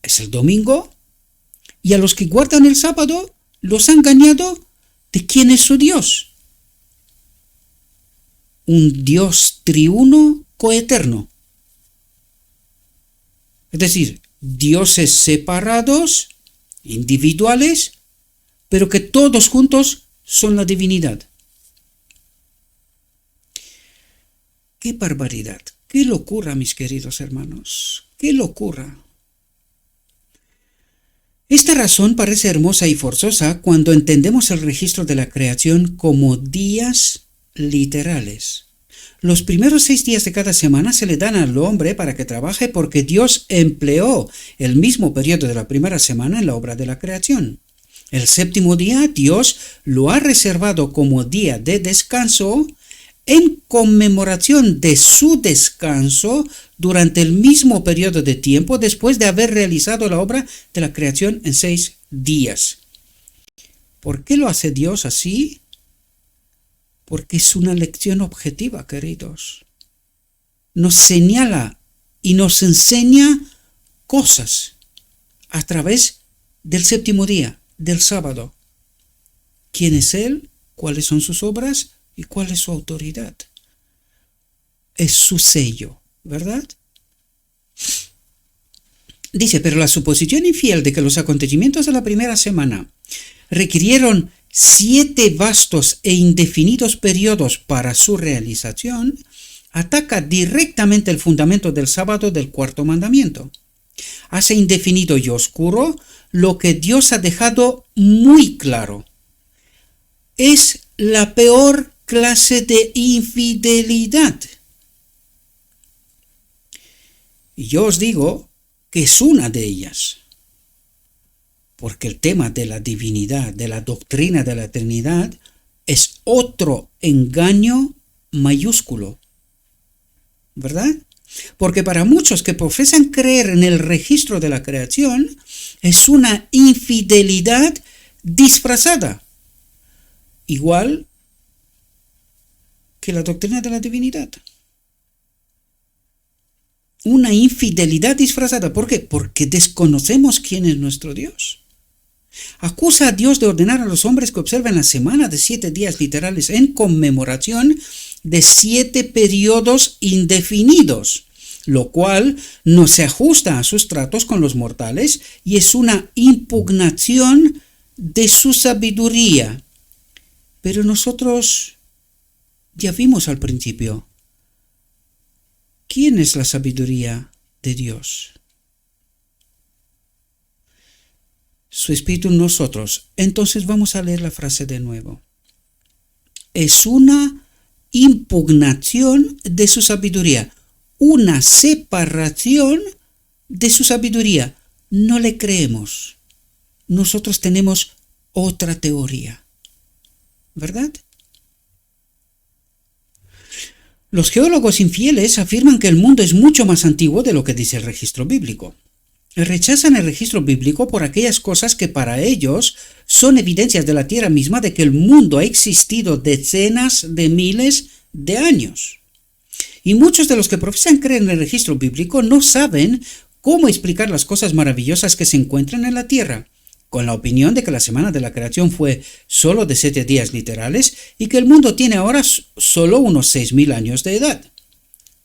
es el domingo, y a los que guardan el sábado los ha engañado de quién es su Dios. Un Dios triuno coeterno. Es decir, dioses separados, individuales, pero que todos juntos son la divinidad. ¡Qué barbaridad! ¡Qué locura, mis queridos hermanos! ¡Qué locura! Esta razón parece hermosa y forzosa cuando entendemos el registro de la creación como días literales. Los primeros 6 días de cada semana se le dan al hombre para que trabaje porque Dios empleó el mismo periodo de la primera semana en la obra de la creación. El séptimo día Dios lo ha reservado como día de descanso en conmemoración de su descanso durante el mismo periodo de tiempo después de haber realizado la obra de la creación en 6 días. ¿Por qué lo hace Dios así? Porque es una lección objetiva, queridos. Nos señala y nos enseña cosas a través del séptimo día, del sábado. ¿Quién es Él? ¿Cuáles son sus obras? ¿Y cuál es su autoridad? Es su sello, ¿verdad? Dice, pero la suposición infiel de que los acontecimientos de la primera semana requirieron 7 vastos e indefinidos periodos para su realización, ataca directamente el fundamento del sábado del cuarto mandamiento. Hace indefinido y oscuro lo que Dios ha dejado muy claro. Es la peor clase de infidelidad. Y yo os digo que es una de ellas. Porque el tema de la divinidad, de la doctrina de la Trinidad, es otro engaño mayúsculo. ¿Verdad? Porque para muchos que profesan creer en el registro de la creación, es una infidelidad disfrazada. Igual que la doctrina de la divinidad. Una infidelidad disfrazada. ¿Por qué? Porque desconocemos quién es nuestro Dios. Acusa a Dios de ordenar a los hombres que observen la semana de 7 días literales en conmemoración de 7 periodos indefinidos, lo cual no se ajusta a sus tratos con los mortales y es una impugnación de su sabiduría. Pero nosotros ya vimos al principio. ¿Quién es la sabiduría de Dios. Su espíritu en nosotros. Entonces vamos a leer la frase de nuevo. Es una impugnación de su sabiduría, una separación de su sabiduría. No le creemos. Nosotros tenemos otra teoría, ¿verdad? Los geólogos infieles afirman que el mundo es mucho más antiguo de lo que dice el registro bíblico. Rechazan el registro bíblico por aquellas cosas que para ellos son evidencias de la tierra misma de que el mundo ha existido decenas de miles de años. Y muchos de los que profesan creer en el registro bíblico no saben cómo explicar las cosas maravillosas que se encuentran en la tierra, con la opinión de que la semana de la creación fue solo de 7 días literales y que el mundo tiene ahora solo unos 6.000 años de edad.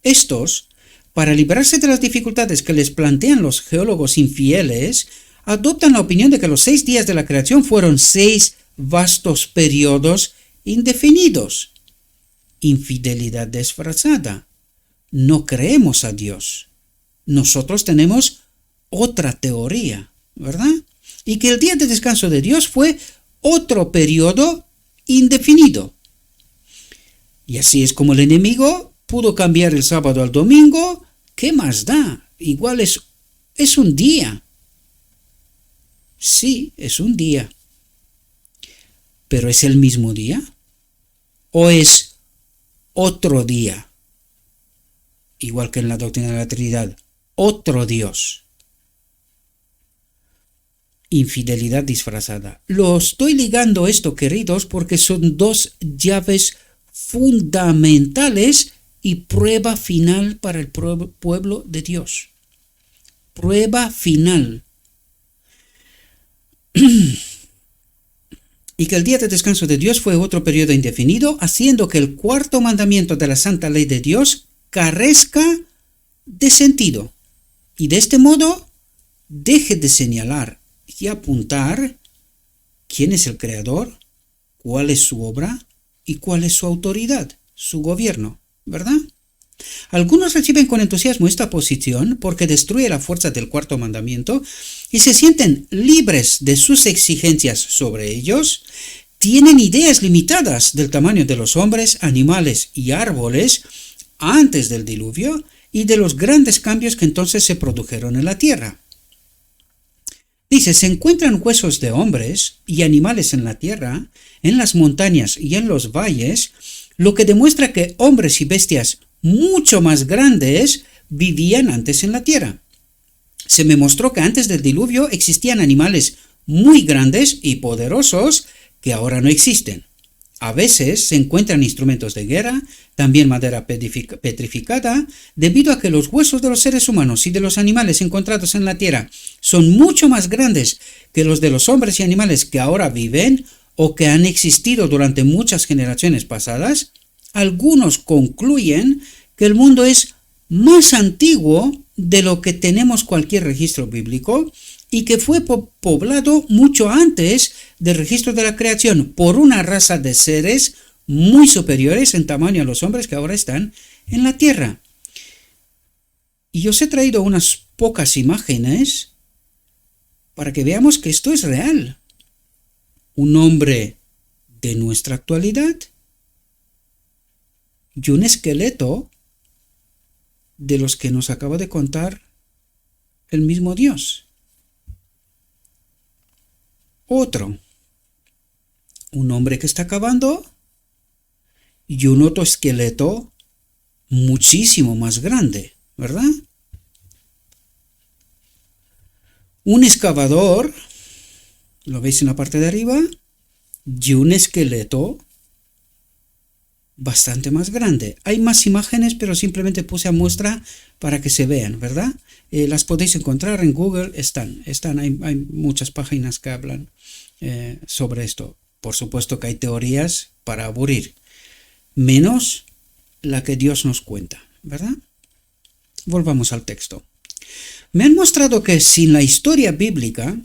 Estos, para librarse de las dificultades que les plantean los geólogos infieles, adoptan la opinión de que los 6 días de la creación fueron 6 vastos periodos indefinidos. Infidelidad disfrazada. No creemos a Dios. Nosotros tenemos otra teoría, ¿verdad? Y que el día de descanso de Dios fue otro periodo indefinido. Y así es como el enemigo pudo cambiar el sábado al domingo. ¿Qué más da? Igual es un día. Sí, es un día. ¿Pero es el mismo día? ¿O es otro día? Igual que en la doctrina de la Trinidad. Otro Dios. Infidelidad disfrazada. Lo estoy ligando esto, queridos, porque son dos llaves fundamentales y prueba final para el pueblo de Dios. Prueba final. Y que el día de descanso de Dios fue otro periodo indefinido, haciendo que el cuarto mandamiento de la santa ley de Dios carezca de sentido. Y de este modo deje de señalar y apuntar quién es el creador, cuál es su obra y cuál es su autoridad, su gobierno, ¿verdad? Algunos reciben con entusiasmo esta posición porque destruye la fuerza del cuarto mandamiento y se sienten libres de sus exigencias sobre ellos, tienen ideas limitadas del tamaño de los hombres, animales y árboles antes del diluvio y de los grandes cambios que entonces se produjeron en la tierra. Dice, se encuentran huesos de hombres y animales en la tierra, en las montañas y en los valles, lo que demuestra que hombres y bestias mucho más grandes vivían antes en la tierra. Se me mostró que antes del diluvio existían animales muy grandes y poderosos que ahora no existen. A veces se encuentran instrumentos de guerra, también madera petrificada, debido a que los huesos de los seres humanos y de los animales encontrados en la tierra son mucho más grandes que los de los hombres y animales que ahora viven o que han existido durante muchas generaciones pasadas. Algunos concluyen que el mundo es más antiguo de lo que tenemos cualquier registro bíblico y que fue poblado mucho antes del registro de la creación por una raza de seres muy superiores en tamaño a los hombres que ahora están en la tierra. Y os he traído unas pocas imágenes para que veamos que esto es real. Un hombre de nuestra actualidad y un esqueleto de los que nos acaba de contar el mismo Dios. Otro, un hombre que está cavando y un otro esqueleto muchísimo más grande, ¿verdad? Un excavador, lo veis en la parte de arriba, y un esqueleto bastante más grande. Hay más imágenes, pero simplemente puse a muestra para que se vean, ¿verdad? Las podéis encontrar en Google, hay muchas páginas que hablan sobre esto. Por supuesto que hay teorías para aburrir, menos la que Dios nos cuenta, ¿verdad? Volvamos al texto. Me han mostrado que sin la historia bíblica,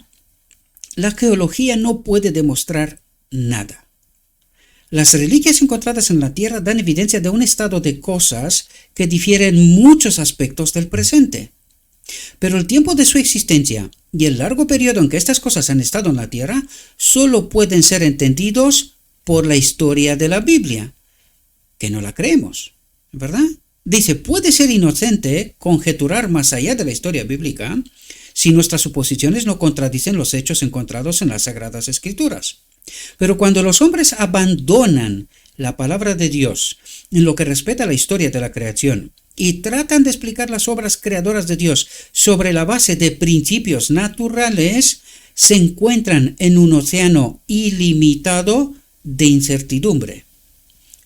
la geología no puede demostrar nada. Las reliquias encontradas en la tierra dan evidencia de un estado de cosas que difiere en muchos aspectos del presente. Pero el tiempo de su existencia y el largo periodo en que estas cosas han estado en la tierra solo pueden ser entendidos por la historia de la Biblia, que no la creemos, ¿verdad? Dice, puede ser inocente conjeturar más allá de la historia bíblica si nuestras suposiciones no contradicen los hechos encontrados en las Sagradas Escrituras. Pero cuando los hombres abandonan la palabra de Dios en lo que respecta a la historia de la creación y tratan de explicar las obras creadoras de Dios sobre la base de principios naturales, se encuentran en un océano ilimitado de incertidumbre.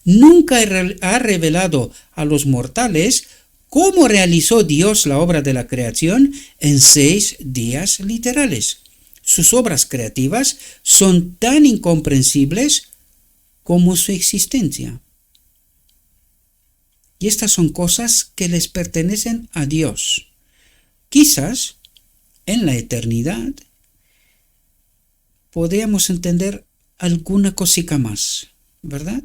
Nunca ha revelado a los mortales cómo realizó Dios la obra de la creación en 6 días literales. Sus obras creativas son tan incomprensibles como su existencia. Y estas son cosas que les pertenecen a Dios. Quizás en la eternidad podríamos entender alguna cosita más, ¿verdad?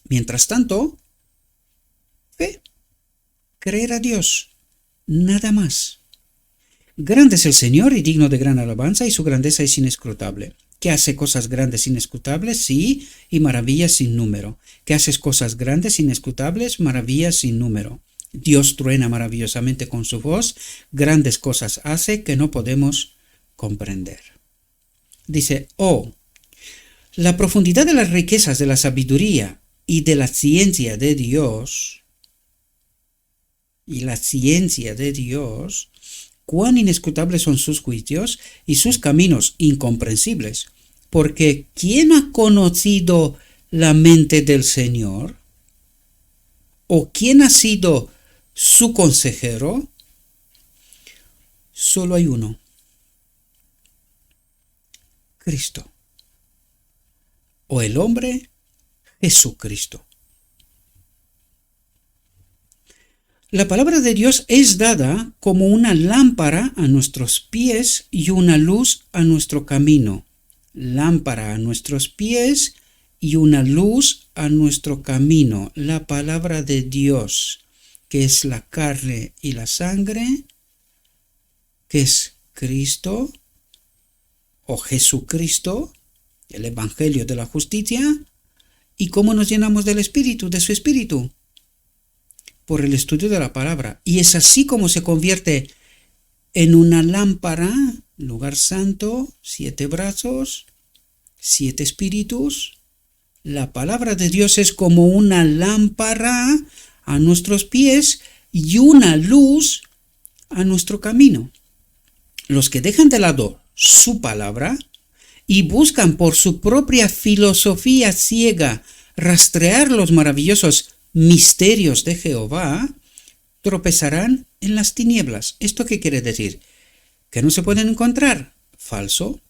Mientras tanto, fe, creer a Dios, nada más. Grande es el Señor y digno de gran alabanza, y su grandeza es inescrutable. Que hace cosas grandes inescrutables, sí, y maravillas sin número. Que haces cosas grandes inescrutables, maravillas sin número. Dios truena maravillosamente con su voz, grandes cosas hace que no podemos comprender. Dice, la profundidad de las riquezas de la sabiduría y de la ciencia de Dios, cuán inescrutables son sus juicios y sus caminos incomprensibles. Porque ¿quién ha conocido la mente del Señor? ¿O quién ha sido su consejero? Solo hay uno: Cristo. O el hombre, Jesucristo. La palabra de Dios es dada como una lámpara a nuestros pies y una luz a nuestro camino. Lámpara a nuestros pies y una luz a nuestro camino. La palabra de Dios, que es la carne y la sangre, que es Cristo o Jesucristo, el Evangelio de la justicia. ¿Y cómo nos llenamos del Espíritu, de su Espíritu? Por el estudio de la palabra. Y es así como se convierte en una lámpara, lugar santo, 7 brazos, 7 espíritus. La palabra de Dios es como una lámpara a nuestros pies y una luz a nuestro camino. Los que dejan de lado su palabra y buscan por su propia filosofía ciega rastrear los maravillosos misterios de Jehová, tropezarán en las tinieblas. ¿Esto qué quiere decir? ¿Que no se pueden encontrar? Falso.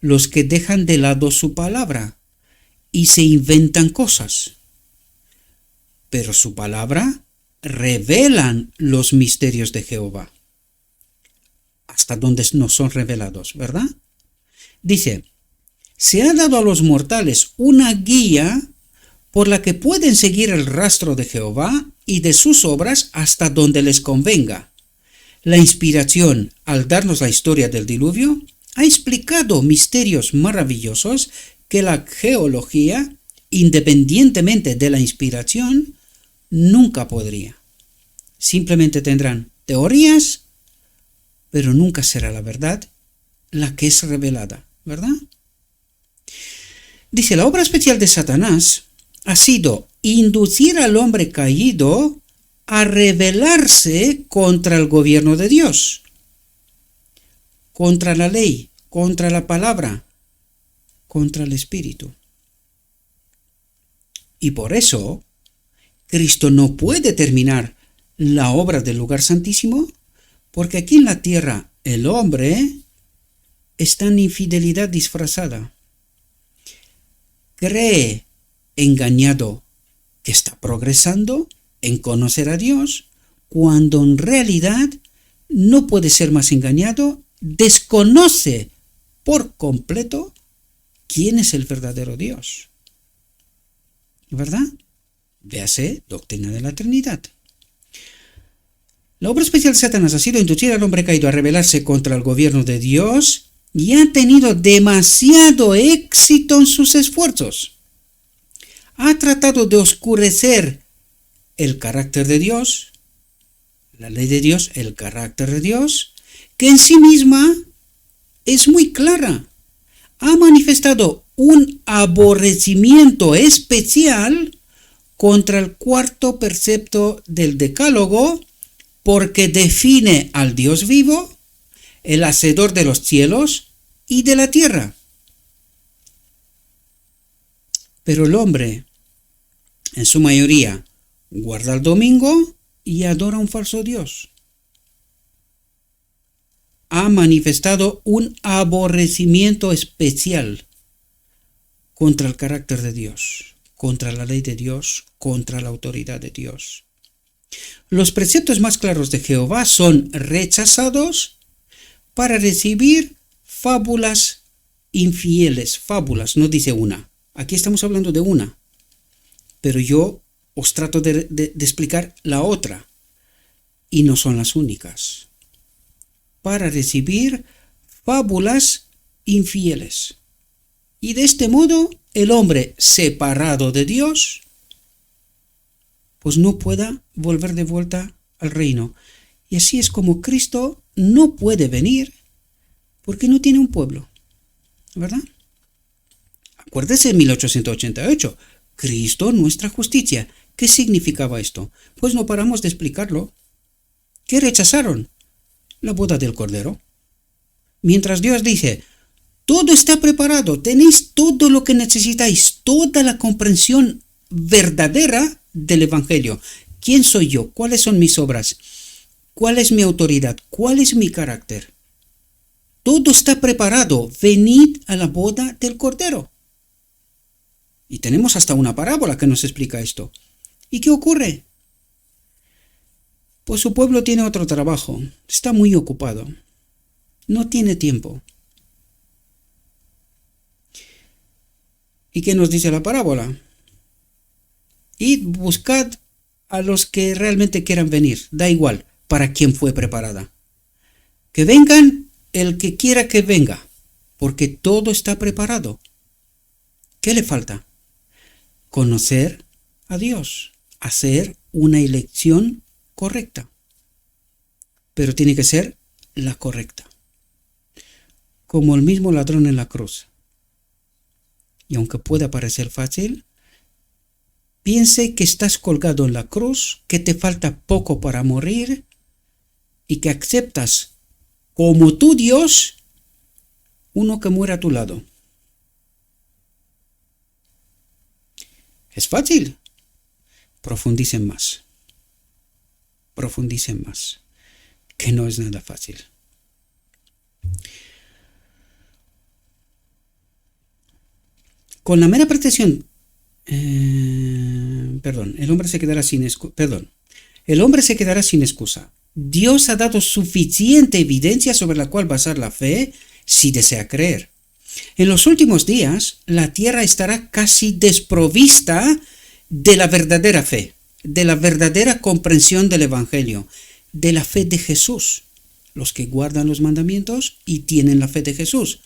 Los que dejan de lado su palabra y se inventan cosas. Pero su palabra revelan los misterios de Jehová. Hasta donde no son revelados, ¿verdad? Dice, se ha dado a los mortales una guía por la que pueden seguir el rastro de Jehová y de sus obras hasta donde les convenga. La inspiración, al darnos la historia del diluvio, ha explicado misterios maravillosos que la geología, independientemente de la inspiración, nunca podría. Simplemente tendrán teorías, pero nunca será la verdad la que es revelada, ¿verdad? Dice, la obra especial de Satanás ha sido inducir al hombre caído a rebelarse contra el gobierno de Dios, contra la ley, contra la palabra, contra el Espíritu. Y por eso, Cristo no puede terminar la obra del lugar santísimo, porque aquí en la tierra el hombre está en infidelidad disfrazada. Cree engañado que está progresando en conocer a Dios, cuando en realidad no puede ser más engañado, desconoce por completo quién es el verdadero Dios. ¿Verdad? Véase Doctrina de la Trinidad. La obra especial de Satanás ha sido inducir al hombre caído a rebelarse contra el gobierno de Dios y ha tenido demasiado éxito en sus esfuerzos. Ha tratado de oscurecer el carácter de Dios, la ley de Dios, el carácter de Dios, que en sí misma es muy clara. Ha manifestado un aborrecimiento especial contra el cuarto precepto del Decálogo, porque define al Dios vivo, el hacedor de los cielos y de la tierra. Pero el hombre, en su mayoría, guarda el domingo y adora a un falso Dios. Ha manifestado un aborrecimiento especial contra el carácter de Dios, contra la ley de Dios, contra la autoridad de Dios. Los preceptos más claros de Jehová son rechazados para recibir fábulas infieles. Fábulas, no dice una. Aquí estamos hablando de una. Pero yo os trato de explicar la otra. Y no son las únicas. Para recibir fábulas infieles. Y de este modo, el hombre separado de Dios, pues no pueda volver de vuelta al reino. Y así es como Cristo no puede venir porque no tiene un pueblo, ¿verdad? Acuérdese de 1888, Cristo nuestra justicia. ¿Qué significaba esto? Pues no paramos de explicarlo. ¿Qué rechazaron? La boda del Cordero. Mientras Dios dice, todo está preparado, tenéis todo lo que necesitáis, toda la comprensión verdadera del Evangelio. ¿Quién soy yo? ¿Cuáles son mis obras? ¿Cuál es mi autoridad? ¿Cuál es mi carácter? Todo está preparado. Venid a la boda del Cordero. Y tenemos hasta una parábola que nos explica esto. ¿Y qué ocurre? Pues su pueblo tiene otro trabajo. Está muy ocupado. No tiene tiempo. ¿Y qué nos dice la parábola? Id, buscad a los que realmente quieran venir. Da igual para quién fue preparada. Que vengan el que quiera que venga, porque todo está preparado. ¿Qué le falta? Conocer a Dios, hacer una elección correcta. Pero tiene que ser la correcta. Como el mismo ladrón en la cruz. Y aunque pueda parecer fácil, piense que estás colgado en la cruz, que te falta poco para morir y que aceptas como tu Dios uno que muere a tu lado. ¿Es fácil? Profundicen más. Profundicen más. Que no es nada fácil. Con la mera pretensión el hombre se quedará sin excusa. Dios ha dado suficiente evidencia sobre la cual basar la fe si desea creer. En los últimos días, la tierra estará casi desprovista de la verdadera fe, de la verdadera comprensión del Evangelio, de la fe de Jesús. Los que guardan los mandamientos y tienen la fe de Jesús.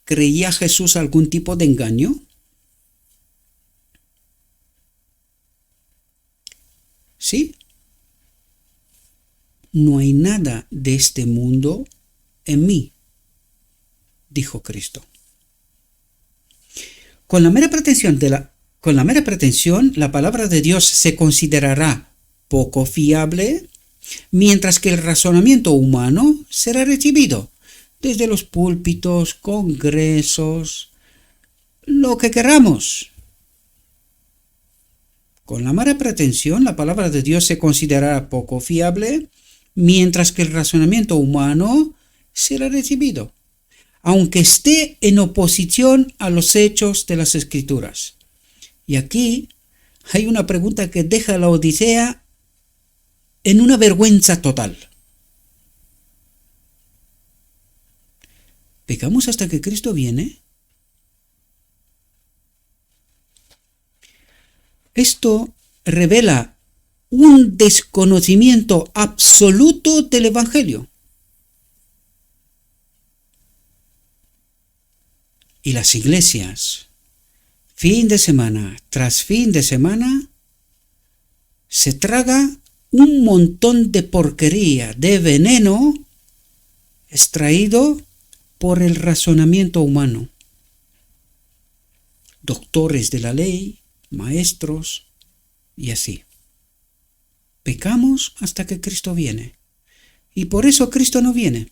¿Creía Jesús algún tipo de engaño? Sí. No hay nada de este mundo en mí, dijo Cristo. Con la mera pretensión, la palabra de Dios se considerará poco fiable, mientras que el razonamiento humano será recibido desde los púlpitos, congresos, lo que queramos. Con la mera pretensión, la palabra de Dios se considerará poco fiable, mientras que el razonamiento humano será recibido, aunque esté en oposición a los hechos de las Escrituras. Y aquí hay una pregunta que deja a la Odisea en una vergüenza total. ¿Pecamos hasta que Cristo viene? Esto revela un desconocimiento absoluto del Evangelio. Y las iglesias, fin de semana tras fin de semana, se traga un montón de porquería, de veneno extraído por el razonamiento humano. Doctores de la ley, maestros y así. Pecamos hasta que Cristo viene. Y por eso Cristo no viene.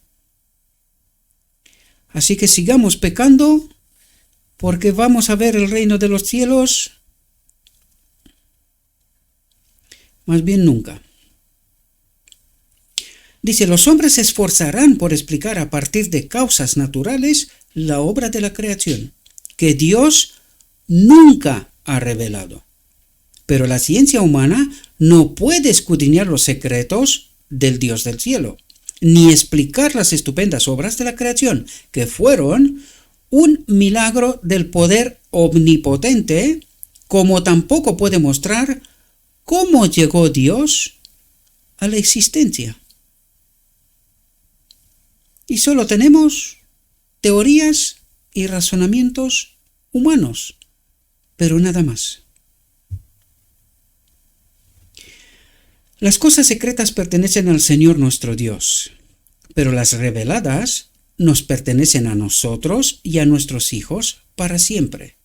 Así que sigamos pecando porque vamos a ver el reino de los cielos más bien nunca. Dice, los hombres se esforzarán por explicar a partir de causas naturales la obra de la creación, que Dios nunca ha revelado. Pero la ciencia humana no puede escudriñar los secretos del Dios del cielo, ni explicar las estupendas obras de la creación, que fueron un milagro del poder omnipotente, como tampoco puede mostrar cómo llegó Dios a la existencia. Y solo tenemos teorías y razonamientos humanos, pero nada más. Las cosas secretas pertenecen al Señor nuestro Dios, pero las reveladas nos pertenecen a nosotros y a nuestros hijos para siempre.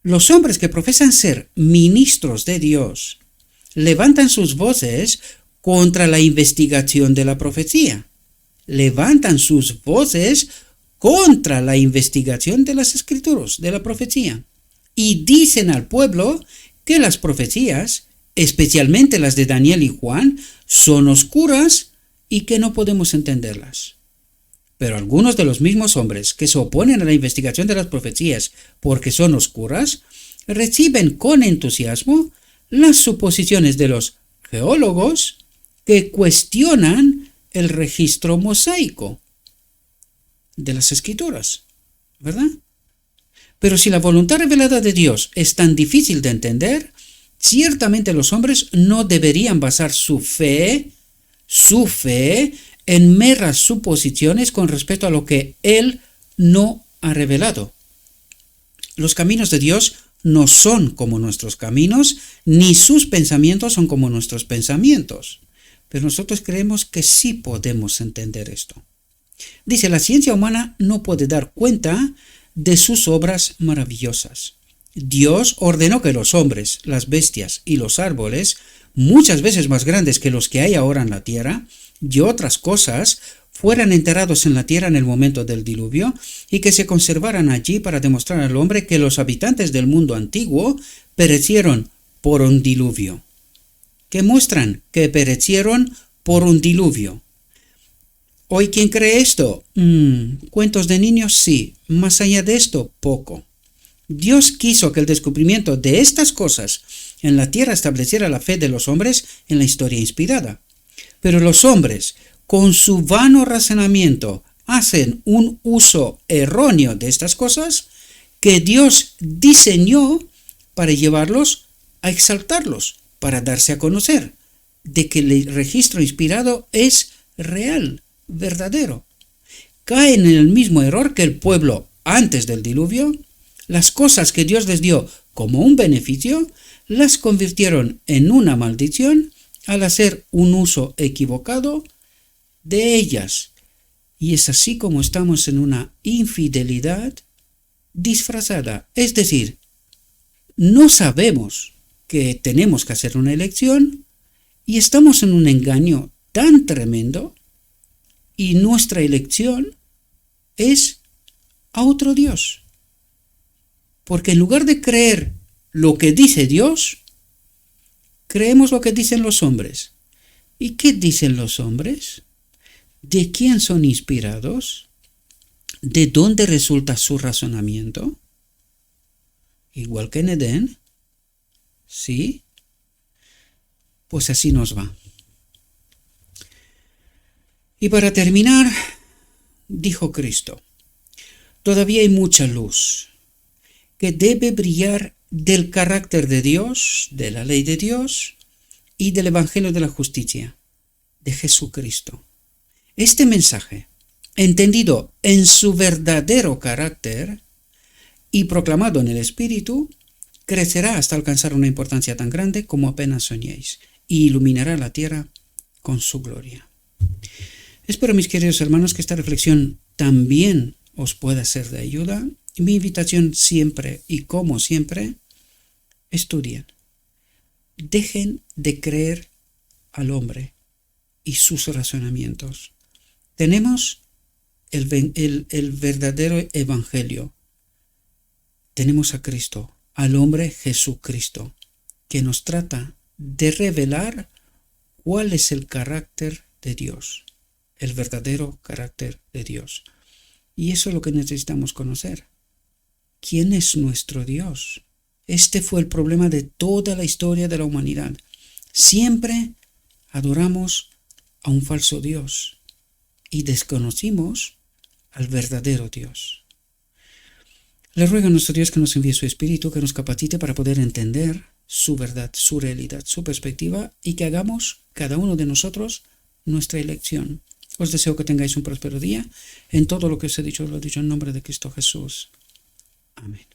Los hombres que profesan ser ministros de Dios levantan sus voces contra la investigación de la profecía. Levantan sus voces contra la investigación de las escrituras, de la profecía. Y dicen al pueblo que las profecías, especialmente las de Daniel y Juan, son oscuras y que no podemos entenderlas. Pero algunos de los mismos hombres que se oponen a la investigación de las profecías porque son oscuras, reciben con entusiasmo las suposiciones de los geólogos que cuestionan el registro mosaico de las escrituras, ¿verdad? Pero si la voluntad revelada de Dios es tan difícil de entender, ciertamente los hombres no deberían basar su fe en meras suposiciones con respecto a lo que Él no ha revelado. Los caminos de Dios no son como nuestros caminos, ni sus pensamientos son como nuestros pensamientos. Pero nosotros creemos que sí podemos entender esto. Dice, la ciencia humana no puede dar cuenta de sus obras maravillosas. Dios ordenó que los hombres, las bestias y los árboles, muchas veces más grandes que los que hay ahora en la tierra, y otras cosas, fueran enterrados en la tierra en el momento del diluvio y que se conservaran allí para demostrar al hombre que los habitantes del mundo antiguo perecieron por un diluvio. Que muestran que perecieron por un diluvio. ¿Hoy quién cree esto? ¿Cuentos de niños? Sí. Más allá de esto, poco. Dios quiso que el descubrimiento de estas cosas en la tierra estableciera la fe de los hombres en la historia inspirada. Pero los hombres, con su vano razonamiento, hacen un uso erróneo de estas cosas que Dios diseñó para llevarlos a exaltarlos, para darse a conocer de que el registro inspirado es real, verdadero. Caen en el mismo error que el pueblo antes del diluvio. Las cosas que Dios les dio como un beneficio, las convirtieron en una maldición al hacer un uso equivocado de ellas. Y es así como estamos en una infidelidad disfrazada. Es decir, no sabemos que tenemos que hacer una elección y estamos en un engaño tan tremendo y nuestra elección es a otro Dios. Porque en lugar de creer lo que dice Dios, creemos lo que dicen los hombres. ¿Y qué dicen los hombres? ¿De quién son inspirados? ¿De dónde resulta su razonamiento? Igual que en Edén. ¿Sí? Pues así nos va. Y para terminar, dijo Cristo, todavía hay mucha luz que debe brillar del carácter de Dios, de la ley de Dios, y del Evangelio de la justicia, de Jesucristo. Este mensaje, entendido en su verdadero carácter y proclamado en el Espíritu, crecerá hasta alcanzar una importancia tan grande como apenas soñéis, y iluminará la tierra con su gloria. Espero, mis queridos hermanos, que esta reflexión también os pueda ser de ayuda. Mi invitación siempre y como siempre, estudien. Dejen de creer al hombre y sus razonamientos. Tenemos el verdadero evangelio. Tenemos a Cristo, al hombre Jesucristo, que nos trata de revelar cuál es el carácter de Dios, el verdadero carácter de Dios. Y eso es lo que necesitamos conocer. ¿Quién es nuestro Dios? Este fue el problema de toda la historia de la humanidad. Siempre adoramos a un falso Dios y desconocimos al verdadero Dios. Le ruego a nuestro Dios que nos envíe su Espíritu, que nos capacite para poder entender su verdad, su realidad, su perspectiva, y que hagamos cada uno de nosotros nuestra elección. Os deseo que tengáis un próspero día. En todo lo que os he dicho, lo he dicho en nombre de Cristo Jesús. Amén.